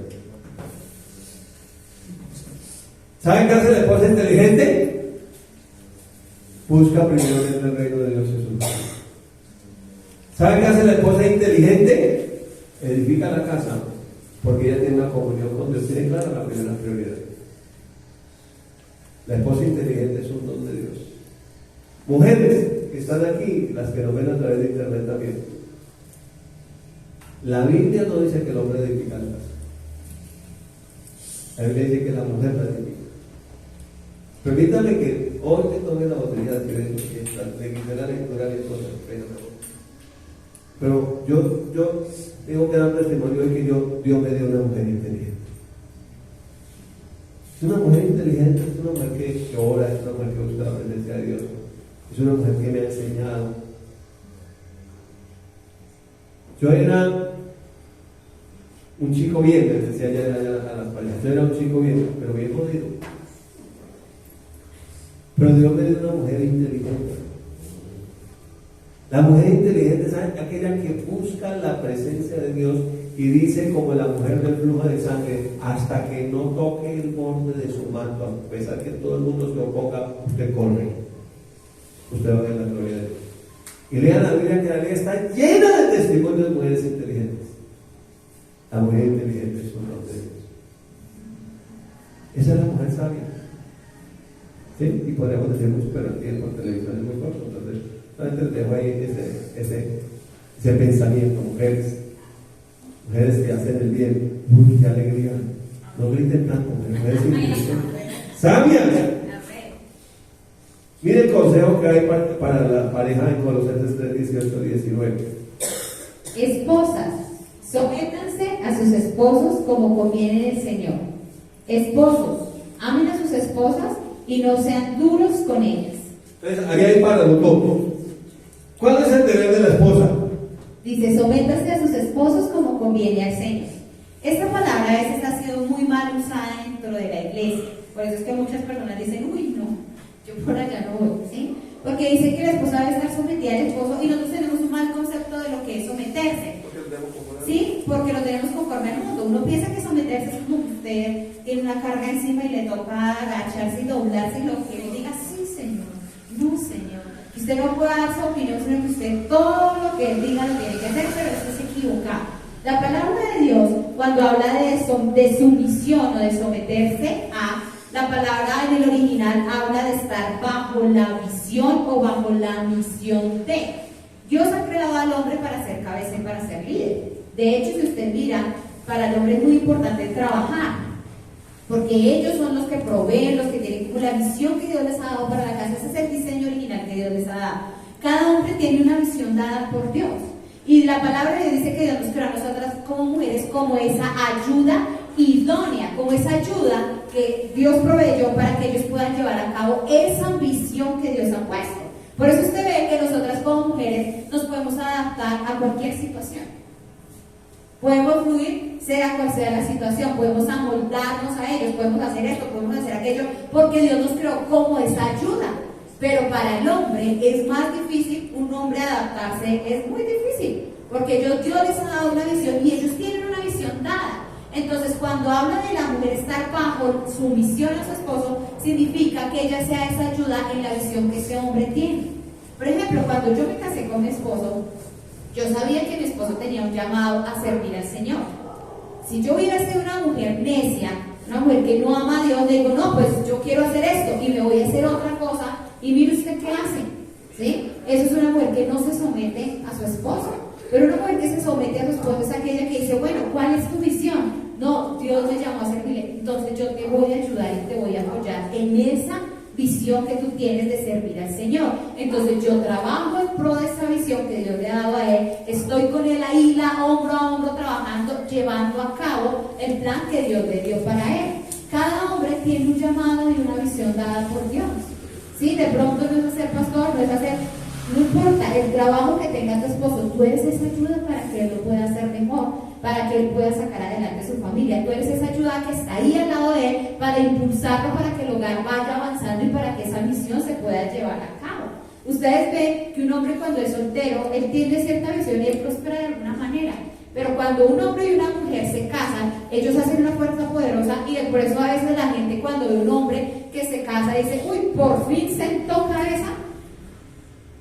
¿Saben qué hace la esposa inteligente? Busca primero el reino de Dios y su paz. ¿Saben qué hace la esposa inteligente? Edifica la casa, porque ella tiene una comunión con Dios, tiene clara la primera prioridad. La esposa inteligente es un don de Dios. Mujeres que están aquí, las que nos ven a través de internet también, la Biblia no dice que el hombre edifica la casa. La Biblia dice que la mujer la edifica. Permítame que hoy te tome la botella de quité la lectura y cosas, pero yo tengo que dar testimonio de que Dios me dio una mujer inteligente. Es una mujer inteligente, es una mujer que ora, es una mujer que busca la presencia de Dios, es una mujer que me ha enseñado. Yo era un chico bien, les decía ayer a las parejas, yo era un chico bien, pero bien jodido. Pero Dios me dio una mujer inteligente. La mujer inteligente es aquella que busca la presencia de Dios y dice como la mujer del flujo de sangre, hasta que no toque el borde de su manto, a pesar que todo el mundo se oponga, usted corre. Usted va a ver la gloria de Dios. Y lean la Biblia, que la Biblia está llena de testimonios de mujeres inteligentes. La mujer inteligente es un don de Dios. Esa es la mujer sabia. ¿Sí? Y podríamos decir mucho, pero el tiempo en televisión es muy corto, entonces les dejo ahí ese pensamiento. Mujeres que hacen el bien, uy, qué alegría, no griten tanto, mujeres inteligentes, sabias. Mire el consejo que hay para la pareja en Colosenses 3:18-19. Esposas, sométanse a sus esposos como conviene en el Señor. Esposos, amen a sus esposas y no sean duros con ellas. Entonces, ahí hay para los dos. ¿Cuál es el deber de la esposa? Dice, sométase a sus esposos como conviene al Señor. Esta palabra a veces ha sido muy mal usada dentro de la iglesia. Por eso es que muchas personas dicen, uy, no, yo por allá no voy, ¿sí? Porque dice que la esposa debe estar sometida al esposo y nosotros tenemos un mal concepto de lo que es someterse. Sí, porque lo tenemos conforme al mundo. Uno piensa que someterse es como que usted tiene una carga encima y le toca agacharse y doblarse y lo que él diga, sí, Señor, no, Señor. Que usted no pueda dar su opinión, sino que usted todo lo que él diga lo tiene que hacer, pero eso es equivocado. La palabra de Dios, cuando habla de sumisión o de someterse a, la palabra en el original habla de estar bajo la visión o bajo la misión de. Dios ha creado al hombre para ser cabeza y para ser líder. De hecho, si usted mira, para el hombre es muy importante trabajar, porque ellos son los que proveen, los que tienen como la visión que Dios les ha dado para la casa. Ese es el diseño original que Dios les ha dado. Cada hombre tiene una visión dada por Dios. Y la palabra de Dios dice que Dios nos creó a nosotras como mujeres, como esa ayuda idónea, como esa ayuda que Dios proveyó para que ellos puedan llevar a cabo esa visión que Dios ha puesto. Por eso usted ve que nosotras como mujeres nos podemos adaptar a cualquier situación. Podemos fluir, sea cual sea la situación, podemos amoldarnos a ellos, podemos hacer esto, podemos hacer aquello, porque Dios nos creó como esa ayuda. Pero para el hombre es más difícil, un hombre adaptarse es muy difícil, porque Dios les ha dado una visión y ellos tienen una visión dada. Entonces, cuando habla de la mujer estar bajo sumisión a su esposo, significa que ella sea esa ayuda en la visión que ese hombre tiene. Por ejemplo, cuando yo me casé con mi esposo, yo sabía que mi esposo tenía un llamado a servir al Señor. Si yo hubiera sido una mujer necia, una mujer que no ama a Dios, le digo, no, pues yo quiero hacer esto y me voy a hacer otra cosa, y mire usted qué hace, ¿sí? Eso es una mujer que no se somete a su esposo. Pero una mujer que se somete a su esposo es aquella que dice, bueno, ¿cuál es tu visión? No, Dios me llamó a servirle, entonces yo te voy a ayudar y te voy a apoyar en esa visión que tú tienes de servir al Señor. Entonces yo trabajo en pro de esa visión que Dios le ha dado a él, estoy con él ahí, hombro a hombro, trabajando, llevando a cabo el plan que Dios le dio para él. Cada hombre tiene un llamado y una visión dada por Dios. Sí, de pronto no es hacer pastor, no es hacer, no importa el trabajo que tenga tu esposo, tú eres esa ayuda para que él lo pueda hacer mejor, para que él pueda sacar adelante su familia. Tú eres esa ayuda que está ahí al lado de él para impulsarlo, para que el hogar vaya avanzando y para que esa misión se pueda llevar a cabo. Ustedes ven que un hombre cuando es soltero, él tiene cierta visión y él prospera de alguna manera. Pero cuando un hombre y una mujer se casan, ellos hacen una fuerza poderosa y por eso a veces la gente cuando ve un hombre que se casa dice, uy, por fin sentó cabeza.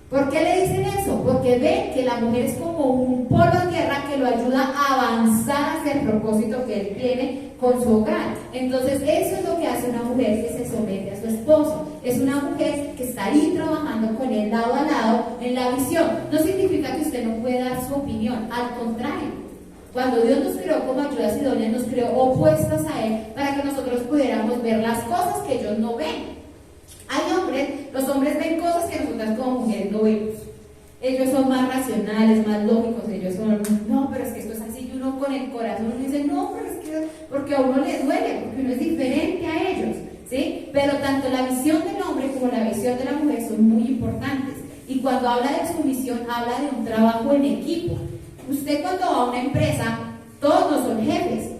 ¿Por qué le dicen eso? Porque ven que la mujer es como un polo de tierra que lo ayuda a avanzar hacia el propósito que él tiene con su hogar. Entonces eso es lo que hace una mujer que se somete a su esposo. Es una mujer que está ahí trabajando con él lado a lado en la visión. No significa que usted no pueda dar su opinión, al contrario. Cuando Dios nos creó como ayudas idóneas, nos creó opuestas a él para que nosotros pudiéramos ver las cosas que ellos no ven. Hay hombres, los hombres ven cosas que nosotras como mujeres no vemos. Ellos son más racionales, más lógicos, ellos son, no, pero es que esto es así, y uno con el corazón uno dice, no, pero es que, porque a uno le duele, porque uno es diferente a ellos, ¿sí? Pero tanto la visión del hombre como la visión de la mujer son muy importantes. Y cuando habla de sumisión, habla de un trabajo en equipo. Usted cuando va a una empresa, todos no son jefes.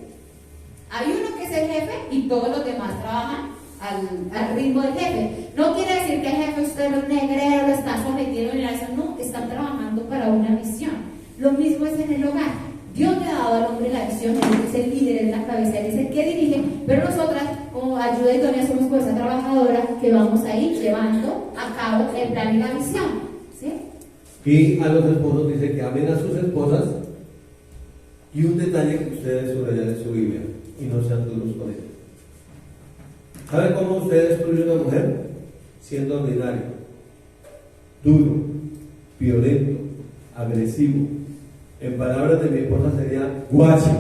Hay uno que es el jefe y todos los demás trabajan al ritmo del jefe. No quiere decir que el jefe usted lo negrero, lo está sometiendo ni nada, no, están trabajando para una visión. Lo mismo es en el hogar. Dios le ha dado al hombre la visión, él es el líder, es la cabeza, él es el que dirige, pero nosotras como ayuda idónea somos fuerza trabajadora que vamos a ir llevando a cabo el plan y la visión, ¿sí? Y a los esposos dice que amen a sus esposas, y un detalle que ustedes subrayan en su Biblia, y no sean duros con ella. ¿Saben cómo usted destruye a una mujer? Siendo ordinario, duro, violento, agresivo. En palabras de mi esposa sería guacho.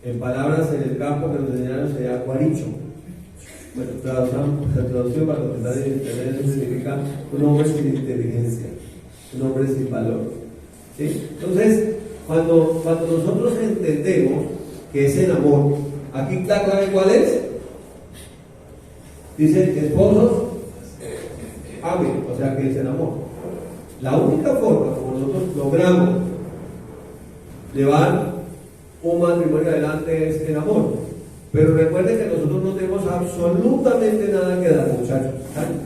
En palabras en el campo que nos enseñaron sería guaricho. Bueno, traducción para los que están en internet, eso significa un hombre sin inteligencia, un hombre sin valor. ¿Sí? Entonces, cuando nosotros entendemos que es el amor, aquí la clave ¿cuál es? Dice, esposos, amen, o sea que es el amor. La única forma como nosotros logramos llevar un matrimonio adelante es el amor. Pero recuerden que nosotros no tenemos absolutamente nada que dar, muchachos.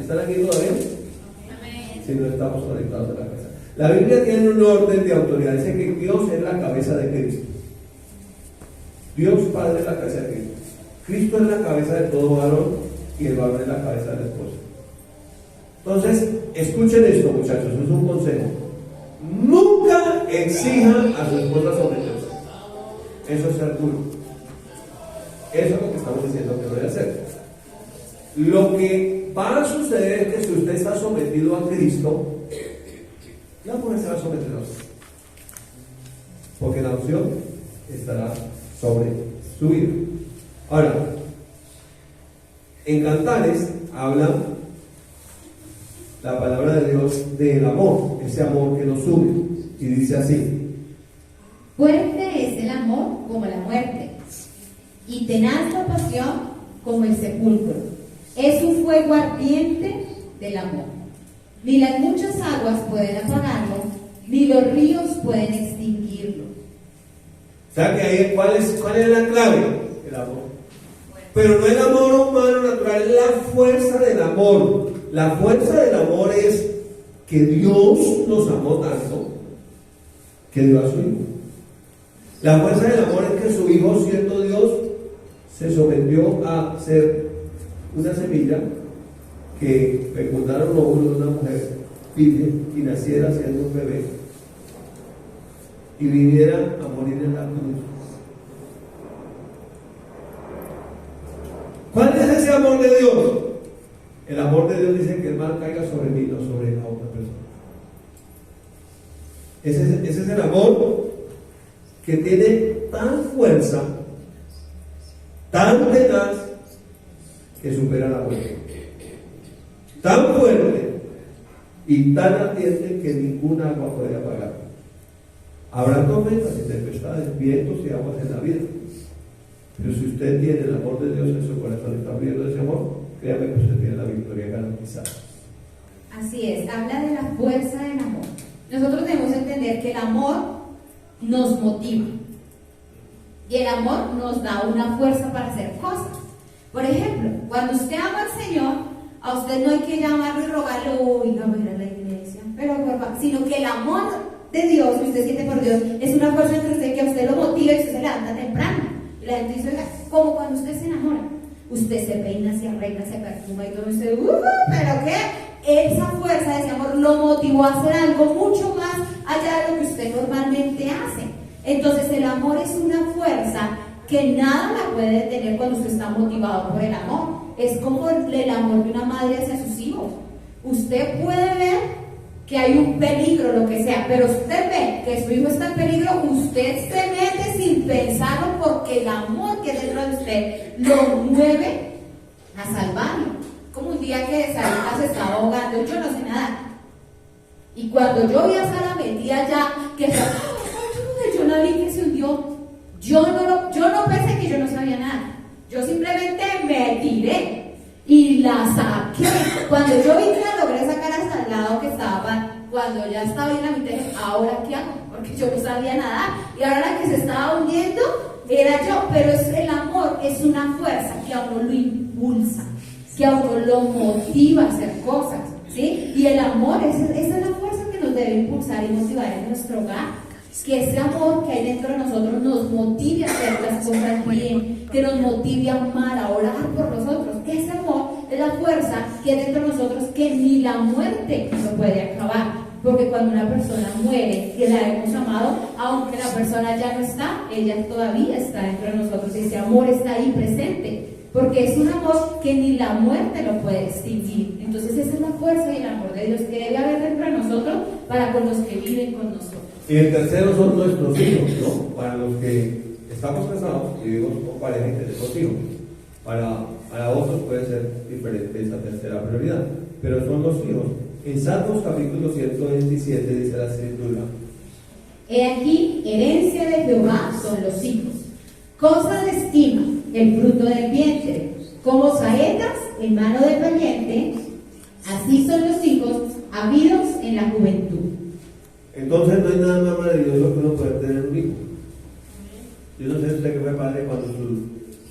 ¿Están aquí todavía? Si no estamos conectados a la cabeza. La Biblia tiene un orden de autoridad. Dice que Dios es la cabeza de Cristo. Dios Padre es la cabeza de Cristo. Cristo es la cabeza de todo varón y el varón es la cabeza de la esposa. Entonces, escuchen esto, muchachos, es un consejo. Nunca exijan a su esposa someterse. Eso es ser duro. Eso es lo que estamos diciendo que no debe hacer. Lo que va a suceder es que si usted está sometido a Cristo, la mujer se va a someter a usted. Porque la unción estará sobre su vida. Ahora, en Cantares habla la palabra de Dios del amor, ese amor que nos une, y dice así: fuerte es el amor como la muerte, y tenaz la pasión como el sepulcro. Es un fuego ardiente del amor. Ni las muchas aguas pueden apagarlo, ni los ríos pueden extinguirlo. O sea que ahí, ¿cuál es la clave? El amor. Pero no el amor humano natural, es la fuerza del amor. La fuerza del amor es que Dios nos amó tanto que dio a su Hijo. La fuerza del amor es que su Hijo, siendo Dios, se sometió a ser una semilla que fecundara un óvulo de una mujer virgen y naciera siendo un bebé y viniera a morir en la cruz. ¿Cuál es ese amor de Dios? El amor de Dios dice que el mal caiga sobre mí, no sobre la otra persona. Ese es el amor que tiene tan fuerza, tan tenaz, que supera la muerte. Tan fuerte y tan ardiente que ninguna agua puede apagar. Habrá tormentas y tempestades, vientos y aguas en la vida. Pero si usted tiene el amor de Dios en su corazón y está abriendo ese amor, créame que usted tiene la victoria garantizada. Así es, habla de la fuerza del amor. Nosotros debemos entender que el amor nos motiva. Y el amor nos da una fuerza para hacer cosas. Por ejemplo, cuando usted ama al Señor, a usted no hay que llamarlo y rogarle, oiga, voy a ir a la iglesia, pero por favor, sino que el amor de Dios que usted siente por Dios es una fuerza entre usted que a usted lo motiva y usted se levanta temprano. Y la gente dice, oiga, como cuando usted se enamora, usted se peina, se arregla, se perfuma y todo, y usted, pero qué, esa fuerza de ese amor lo motivó a hacer algo mucho más allá de lo que usted normalmente hace. Entonces el amor es una fuerza que nada la puede detener cuando usted está motivado por el amor. Es como el amor de una madre hacia sus hijos. Usted puede ver que hay un peligro, lo que sea, pero usted ve que su hijo está en peligro, usted se mete sin pensarlo porque el amor que es dentro de usted lo mueve a salvarlo. Como un día que Sara se estaba ahogando, yo no sé nadar. Y cuando yo vi a Sara metida ya, que yo la vi que se hundió. Yo no pensé que yo no sabía nada. Yo simplemente me tiré y la saqué. Cuando yo vi que la logré sacar hasta el lado que estaba, cuando ya estaba en la mitad, dije, ¿ahora qué hago? Porque yo no sabía nadar. Y ahora la que se estaba hundiendo era yo. Pero el amor es una fuerza que a uno lo impulsa, que a uno lo motiva a hacer cosas, ¿sí? Y el amor, esa es la fuerza que nos debe impulsar y motivar en nuestro hogar. Que ese amor que hay dentro de nosotros nos motive a hacer las cosas bien, que nos motive a amar, a orar por nosotros. Ese amor es la fuerza que hay dentro de nosotros que ni la muerte lo puede acabar. Porque cuando una persona muere y la hemos amado, aunque la persona ya no está, ella todavía está dentro de nosotros. Ese amor está ahí presente. Porque es un amor que ni la muerte lo puede extinguir. Entonces esa es la fuerza y el amor de Dios que debe haber dentro de nosotros para con los que viven con nosotros. Y el tercero son nuestros hijos, ¿no? Para los que estamos casados y vivimos con pareja y tenemos hijos. Para otros puede ser diferente esa tercera prioridad, pero son los hijos. En Salmos capítulo 127 dice la Escritura: He aquí, herencia de Jehová son los hijos, cosa de estima, el fruto del vientre, como saetas en mano del valiente, así son los hijos habidos en la juventud. Entonces no hay nada más maravilloso que uno poder tener un hijo. Yo no sé usted qué fue padre cuando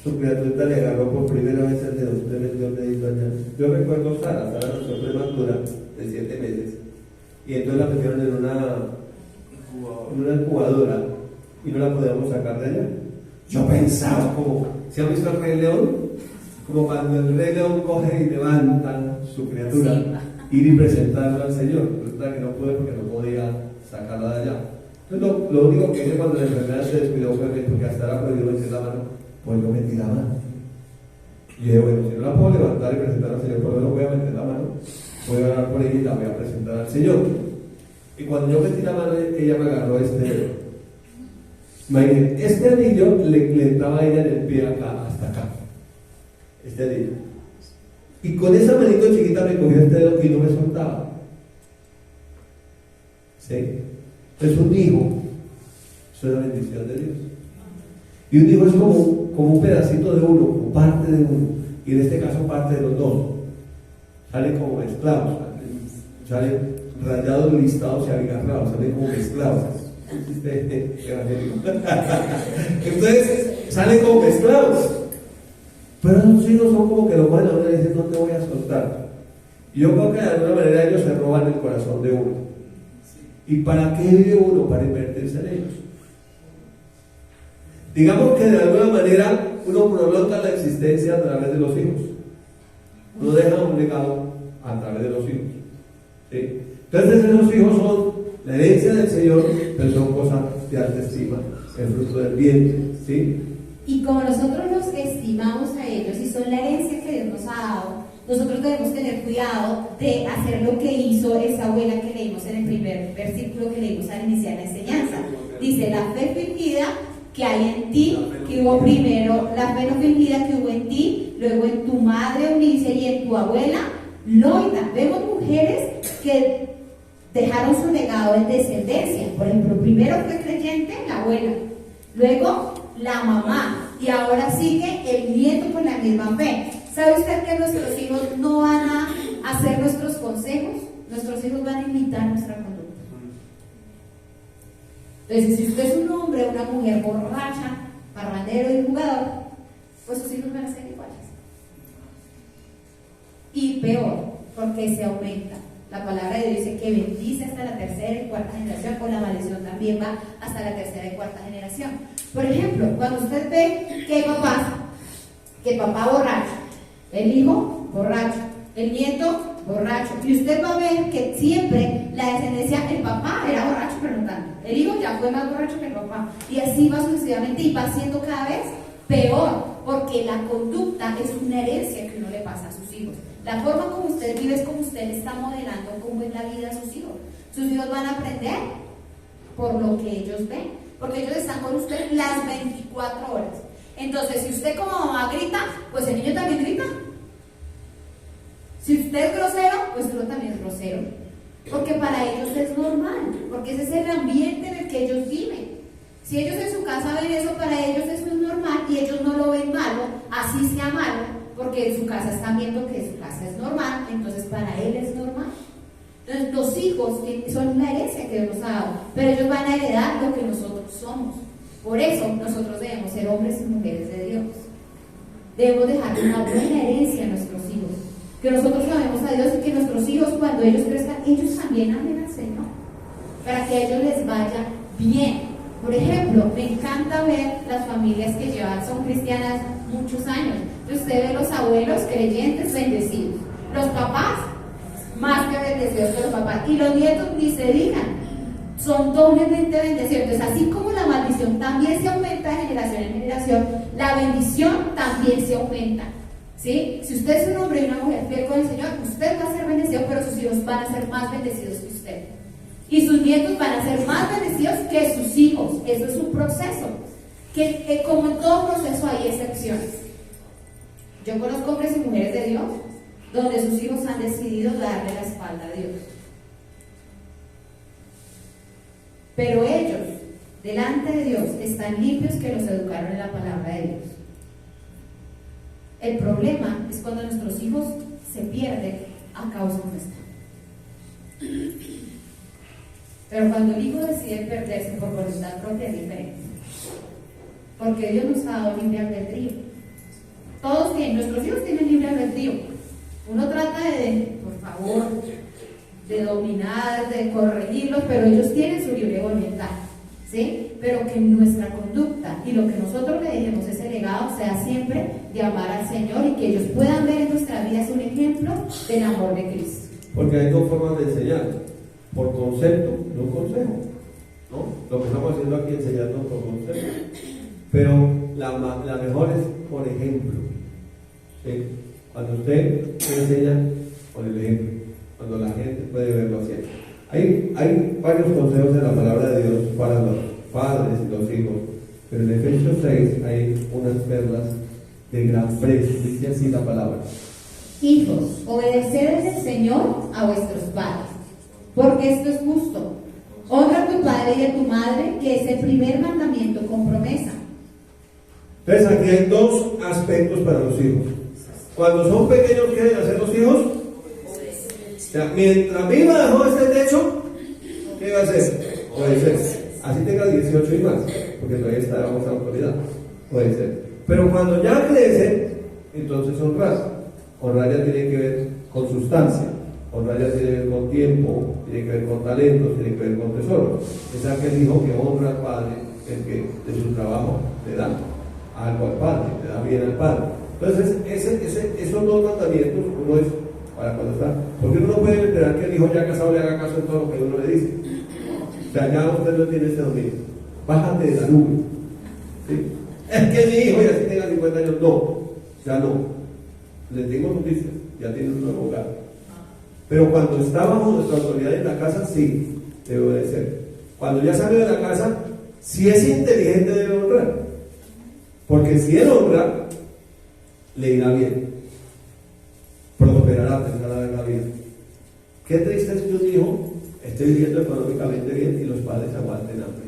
su criaturita le agarró por primera vez el dedo. Usted metió el dedito allá. Yo recuerdo Sara nació prematura de 7 meses. Y entonces la metieron en una incubadora y no la podíamos sacar de allá. Yo pensaba como, ¿se han visto al Rey León? Como cuando el Rey León coge y levanta su criatura, ir y presentarla al Señor. Resulta que no pude porque no podía sacarla de allá. Entonces lo único que hice cuando la enfermedad se descuidó fue que, porque hasta era prohibido meter la mano, pues yo metí la mano. Y dije, bueno, si no la puedo levantar y presentar al Señor, por lo menos voy a meter la mano, voy a orar por ella y la voy a presentar al Señor. Y cuando yo metí la mano, ella me agarró este dedo. Imagínense, este anillo le entraba a ella en el pie acá, hasta acá. Este anillo. Y con esa manito chiquita me cogió este dedo y no me soltaba. ¿Sí? Entonces un hijo es una bendición de Dios. Y un hijo es como un pedacito de uno, como parte de uno. Y en este caso parte de los dos. Salen como esclavos. Salen rayados, listados y abigarrados. Salen como esclavos. Entonces salen como esclavos. Pero los hijos son como que lo van a uno y dicen, no te voy a soltar. Y yo creo que de alguna manera ellos se roban el corazón de uno. ¿Y para qué vive uno? Para invertirse en ellos. Digamos que de alguna manera uno prolonga la existencia a través de los hijos. Uno deja un legado a través de los hijos. ¿Sí? Entonces esos hijos son la herencia del Señor, pero son cosas de alta estima, el fruto del vientre. ¿Sí? Y como nosotros los estimamos a ellos y son la herencia que Dios nos ha dado, nosotros debemos tener cuidado de hacer lo que hizo esa abuela que leímos en el primer versículo que leímos al iniciar la enseñanza. Dice, la fe fingida que hay en ti, que hubo primero, la fe no fingida que hubo en ti, luego en tu madre Eunice y en tu abuela Loida. Vemos mujeres que dejaron su legado en descendencia. Por ejemplo, primero fue creyente la abuela, luego la mamá, y ahora sigue el nieto con la misma fe. ¿Sabe usted que nuestros hijos no van a hacer nuestros consejos? Nuestros hijos van a imitar nuestra conducta. Entonces, si usted es un hombre o una mujer borracha, parrandero y jugador, pues sus hijos van a ser iguales. Y peor, porque se aumenta. La palabra de Dios dice que bendice hasta la tercera y cuarta generación, con la maldición también va hasta la tercera y cuarta generación. Por ejemplo, cuando usted ve que hay papás, que el papá borracho, el hijo borracho, el nieto borracho, y usted va a ver que siempre la descendencia, el papá era borracho pero no tanto, el hijo ya fue más borracho que el papá, y así va sucesivamente y va siendo cada vez peor, porque la conducta es una herencia que uno le pasa a sus hijos. La forma como usted vive es como usted está modelando cómo es la vida de sus hijos. Sus hijos van a aprender por lo que ellos ven, porque ellos están con usted las 24 horas. Entonces, si usted como mamá grita, pues el niño también grita. Si usted es grosero, pues el niño también es grosero. Porque para ellos es normal, porque ese es el ambiente en el que ellos viven. Si ellos en su casa ven eso, para ellos eso es normal y ellos no lo ven malo, así sea malo, porque en su casa están viendo que su casa es normal, entonces para él es normal. Entonces los hijos son una herencia que Dios nos ha dado, pero ellos van a heredar lo que nosotros somos. Por eso nosotros debemos ser hombres y mujeres de Dios. Debemos dejar una buena herencia a nuestros hijos. Que nosotros amemos a Dios y que nuestros hijos, cuando ellos crezcan, ellos también amen al Señor. Para que a ellos les vaya bien. Por ejemplo, me encanta ver las familias que son cristianas muchos años. Entonces usted ve los abuelos creyentes bendecidos. Los papás, más que bendecidos que los papás. Y los nietos ni se digan. Son doblemente bendecidos. Entonces, así como la maldición también se aumenta de generación en generación, la bendición también se aumenta. ¿Sí? Si usted es un hombre y una mujer fiel con el Señor, usted va a ser bendecido, pero sus hijos van a ser más bendecidos que usted. Y sus nietos van a ser más bendecidos que sus hijos. Eso es un proceso. Que como en todo proceso hay excepciones. Yo conozco hombres y mujeres de Dios donde sus hijos han decidido darle la espalda a Dios. pero ellos, delante de Dios, están limpios que los educaron en la palabra de Dios. El problema es cuando nuestros hijos se pierden a causa nuestra. Pero cuando el hijo decide perderse por voluntad propia es diferente. Porque Dios nos ha dado libre albedrío. Todos tienen, nuestros hijos tienen libre albedrío. Uno trata por favor, de dominar, de corregirlos, pero ellos tienen su libre voluntad, ¿sí? Pero que nuestra conducta y lo que nosotros le dejemos ese legado sea siempre de amar al Señor y que ellos puedan ver en nuestra vida un ejemplo del amor de Cristo. Porque hay dos formas de enseñar, por concepto, no consejo, ¿no? Lo que estamos haciendo aquí enseñando por concepto, pero la mejor es por ejemplo, ¿sí? Cuando usted enseña con el ejemplo, cuando la gente puede verlo haciendo. Hay varios consejos de la palabra de Dios para los padres y los hijos, pero en Efesios 6 hay unas perlas de gran precio. Dice así la palabra: Hijos, obedeced en el Señor a vuestros padres, porque esto es justo. Honra a tu padre y a tu madre, que es el primer mandamiento con promesa. Entonces aquí hay dos aspectos para los hijos. Cuando son pequeños, ¿qué deben hacer los hijos? O sea, mientras viva bajo este techo, ¿qué va a hacer? Obedecer. Así tenga 18 y más, porque todavía está bajo esa autoridad. Obedecer. Pero cuando ya crece, entonces honrar. Honrar ya tiene que ver con sustancia, honrar ya tiene que ver con tiempo, tiene que ver con talentos, tiene que ver con tesoros. Es aquel hijo que honra al padre, el que de su trabajo le da algo al padre, le da bien al padre. Entonces, esos dos mandamientos, uno es para cuando está, porque uno no puede esperar que el hijo ya casado le haga caso en todo lo que uno le dice. O sea, ya usted no tiene este dominio. Bájate de la nube. ¿Sí? Es que mi hijo ya si tenga 50 años, no, ya no. Le tengo noticias, ya tiene un nuevo hogar. Pero cuando está bajo nuestra autoridad en la casa, sí, debe obedecer. Cuando ya salió de la casa, si es inteligente, debe honrar. Porque si él honra, le irá bien, prosperará, tendrá la vida. Qué triste es que un hijo esté viviendo económicamente bien y los padres aguanten hambre.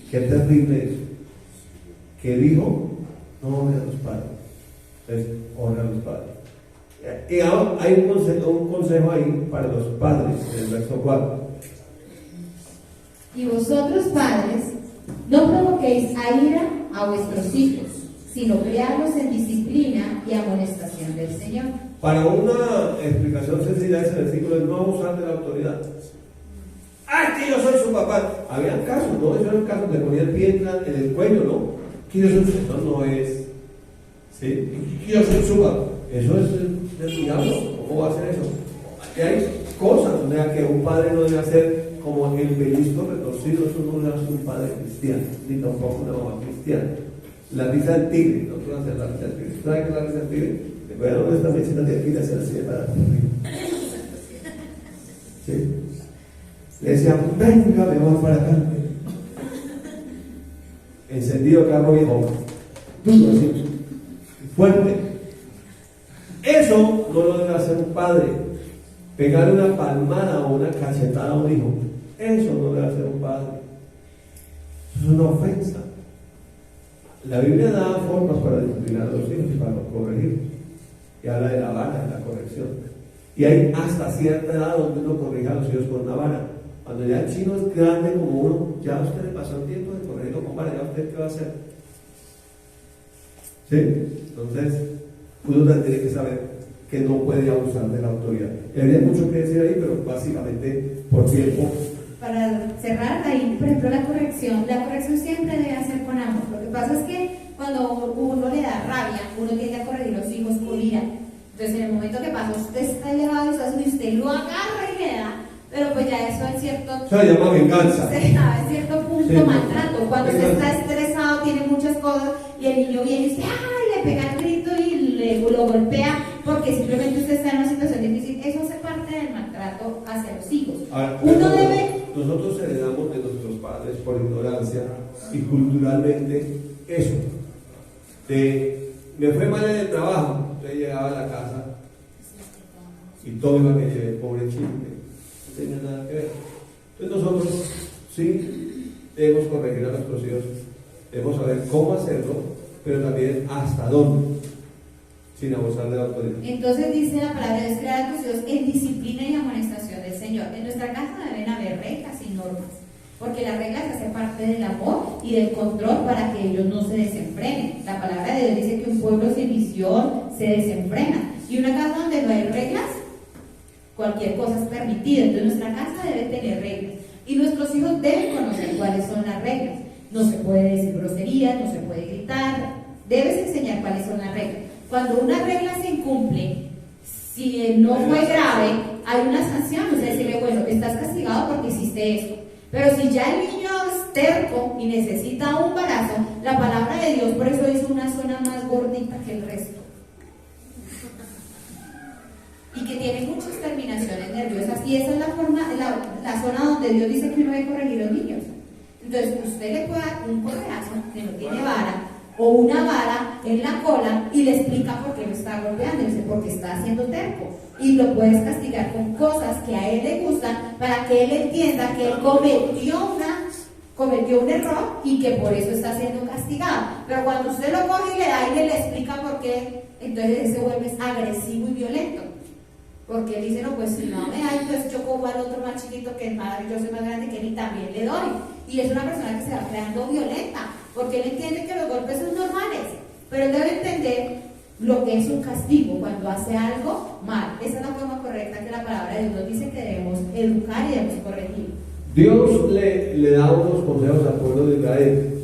Qué terrible eso. Que el hijo no honre a los padres, entonces honra a los padres. Y ahora hay un consejo ahí para los padres, en el verso 4. Y vosotros, padres, no provoquéis a ira a vuestros hijos, sino criarlos en disciplina y amonestación del Señor. Para una explicación sencilla de ese versículo es no abusar de la autoridad. ¡Ay, que yo soy su papá! Había casos, ¿no? Eso eran casos, le ponían piedra en el cuello, ¿no? Que yo soy su papá, no es. ¿Sí? Que yo soy su papá. Eso es del diablo. ¿Cómo va a hacer eso? Aquí hay cosas, o sea, que un padre no debe hacer como el pellizco retorcido. Eso no lo hace un padre cristiano, ni tampoco una mamá cristiana. La risa del tigre, no quiero hacer la risa del tigre. ¿Sabe qué es la risa del tigre? Le voy a dar esta mesita de aquí y le hace así para ¿sí? Le decía, venga, me voy para acá. Encendido carro viejo, duro así, fuerte. Eso no lo debe hacer un padre. Pegar una palmada o una cachetada a un hijo, eso no debe hacer un padre. Eso es una ofensa. La Biblia da formas para disciplinar a los hijos y para corregir. Y habla de la vara, de la corrección. Y hay hasta cierta edad donde uno corrige a los hijos con una vara. Cuando ya el chino es grande como uno, ya usted le pasó el tiempo de corregirlo con vara, ya usted qué va a hacer. ¿Sí? Entonces, uno tiene que saber que no puede abusar de la autoridad. Y habría mucho que decir ahí, pero básicamente por tiempo. Para cerrar ahí, por ejemplo, la corrección siempre debe hacer con amor. Lo que pasa es que cuando uno le da rabia, uno tiende a corregir a los hijos con ira. Entonces, en el momento que pasa, usted está elevado y usted lo agarra y le da, pero pues ya eso es cierto. Se llama venganza. En cierto punto Sí. maltrato. Cuando usted Venganza. está estresado, tiene muchas cosas y el niño viene y dice, ¡ay! Le pega el grito y lo golpea porque simplemente usted está en una situación difícil. Eso hace parte del maltrato hacia los hijos. Ahora, Uno debe. Nosotros heredamos de nuestros padres por ignorancia y culturalmente eso. Me fue mal en el trabajo, entonces llegaba a la casa y todo iba a que lleve, pobre chiste, no tenía nada que ver. Entonces nosotros sí debemos corregir a nuestros hijos, debemos saber cómo hacerlo, pero también hasta dónde, sin abusar de la autoridad. Entonces dice la palabra de Dios: crear a tus hijos en disciplina y amonestación del Señor. En nuestra casa deben haber reglas y normas, porque las reglas hacen parte del amor y del control para que ellos no se desenfrenen. La palabra de Dios dice que un pueblo sin visión se desenfrena, y una casa donde no hay reglas, cualquier cosa es permitida. Entonces nuestra casa debe tener reglas, y nuestros hijos deben conocer cuáles son las reglas. No se puede decir groserías, no se puede gritar, debes enseñar cuáles son las reglas. Cuando una regla se incumple, si no fue grave, hay una sanción. O sea, decirle, bueno, estás castigado porque hiciste esto. Pero si ya el niño es terco y necesita un embarazo, la palabra de Dios por eso hizo una zona más gordita que el resto, y que tiene muchas terminaciones nerviosas, y esa es la forma, la zona donde Dios dice que uno debe corregir a los niños. Entonces usted le puede dar un correazo que no tiene vara, o una vara en la cola, y le explica por qué lo está golpeando, y dice porque está haciendo terco, y lo puedes castigar con cosas que a él le gustan, para que él entienda que él cometió un error y que por eso está siendo castigado. Pero cuando usted lo coge y le da y le explica por qué, entonces él se vuelve agresivo y violento, porque él dice, no, pues si no me da, entonces yo cojo al otro más chiquito que es más, yo soy más grande que él y también le doy. Y es una persona que se va creando violenta, porque él entiende que los golpes son normales, pero él debe entender lo que es un castigo cuando hace algo mal. Esa es la forma correcta que la palabra de Dios nos dice que debemos educar y debemos corregir. Dios le da unos consejos al pueblo de Israel.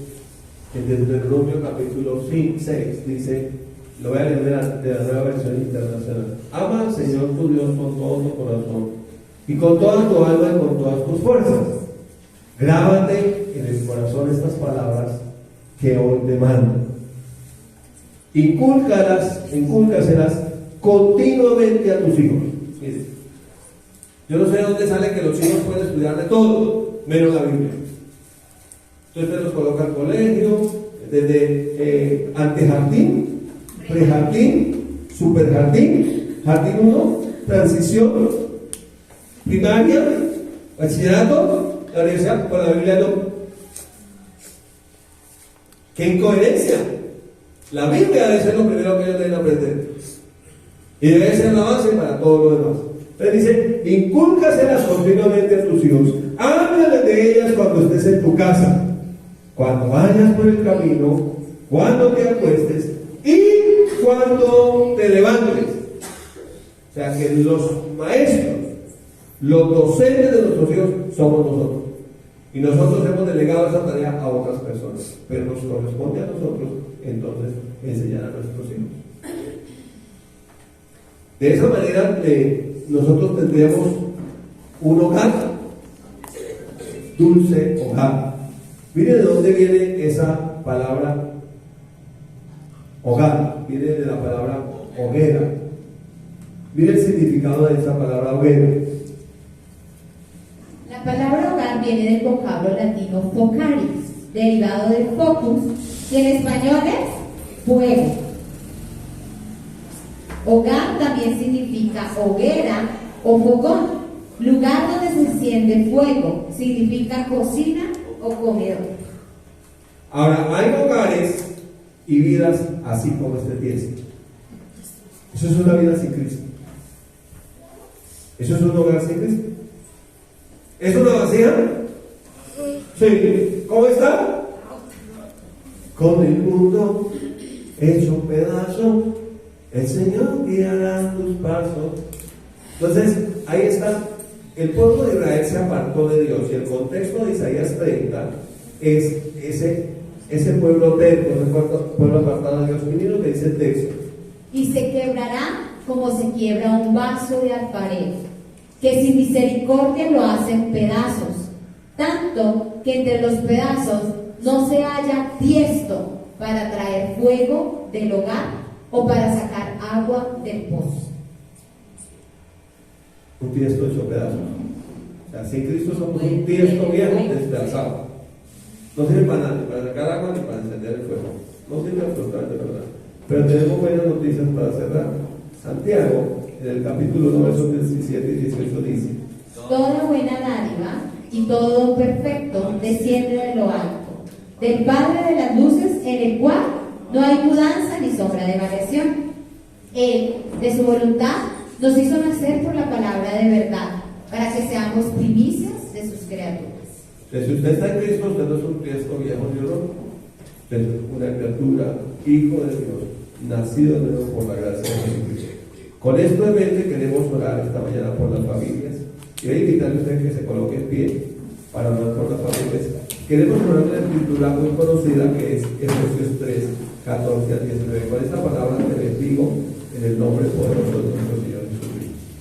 En Deuteronomio capítulo 6 dice, lo voy a leer de la Nueva Versión Internacional: ama al Señor tu Dios con todo tu corazón y con toda tu alma y con todas tus fuerzas. Grábate en el corazón estas palabras que hoy te mando. Incúlcaselas continuamente a tus hijos. Mire, yo no sé de dónde sale que los hijos pueden estudiar de todo, menos la Biblia. Entonces usted los coloca al colegio, desde antejardín, prejardín, superjardín, jardín 1, transición, primaria, bachillerato, la universidad, con la Biblia no. ¡Qué incoherencia! La Biblia debe ser lo primero que ellos deben aprender, y debe ser la base para todo lo demás. Entonces dice, incúlcaselas continuamente a tus hijos, háblales de ellas cuando estés en tu casa, cuando vayas por el camino, cuando te acuestes y cuando te levantes. O sea que los maestros, los docentes de nuestros hijos somos nosotros, y nosotros hemos delegado esa tarea a otras personas, pero nos corresponde a nosotros entonces enseñar a nuestros hijos. De esa manera nosotros tendríamos un hogar, dulce hogar. Mire de dónde viene esa palabra hogar, viene de la palabra hoguera. Mire el significado de esa palabra hoguera. La palabra hogar viene del vocablo latino focaris, derivado del focus, y en español es fuego. Hogar también significa hoguera o fogón, lugar donde se enciende fuego, significa cocina o comedor. Ahora, hay hogares y vidas así como este piensa. Eso es una vida sin Cristo. Eso es un hogar sin Cristo. ¿Es una vasija? Sí. ¿Cómo está? Con el mundo hecho un pedazo, el Señor guiará tus pasos. Entonces, ahí está. El pueblo de Israel se apartó de Dios, y el contexto de Isaías 30 es ese pueblo terco, ese pueblo apartado de Dios. Miren lo que dice el texto. Y se quebrará como se quiebra un vaso de alfarero, que sin misericordia lo hacen pedazos, tanto que entre los pedazos no se halla tiesto para traer fuego del hogar o para sacar agua del pozo. Un tiesto hecho pedazos. O sea, sin Cristo somos un tiesto viejo despedazado. No sirve para nada, ni para sacar agua ni para encender el fuego. No sirve absolutamente para nada. Pero tenemos buenas noticias para cerrar. Santiago, en el capítulo 9, versos 17 y 18 dice: toda buena dádiva y todo don perfecto desciende de lo alto, del Padre de las luces, en el cual no hay mudanza ni sombra de variación. Él, de su voluntad, nos hizo nacer por la palabra de verdad, para que seamos primicias de sus criaturas. Si usted está en Cristo, usted no es un Cristo viejo ni nuevo. Usted es una criatura, hijo de Dios, nacido de nuevo por la gracia de Jesucristo. Con esto en mente queremos orar esta mañana por las familias. Y voy a invitarle a usted que se coloque en pie para orar por las familias. Queremos orar una escritura muy conocida que es Efesios 3, 14 al 19. Con esta palabra te bendigo en el nombre poderoso de nuestro Señor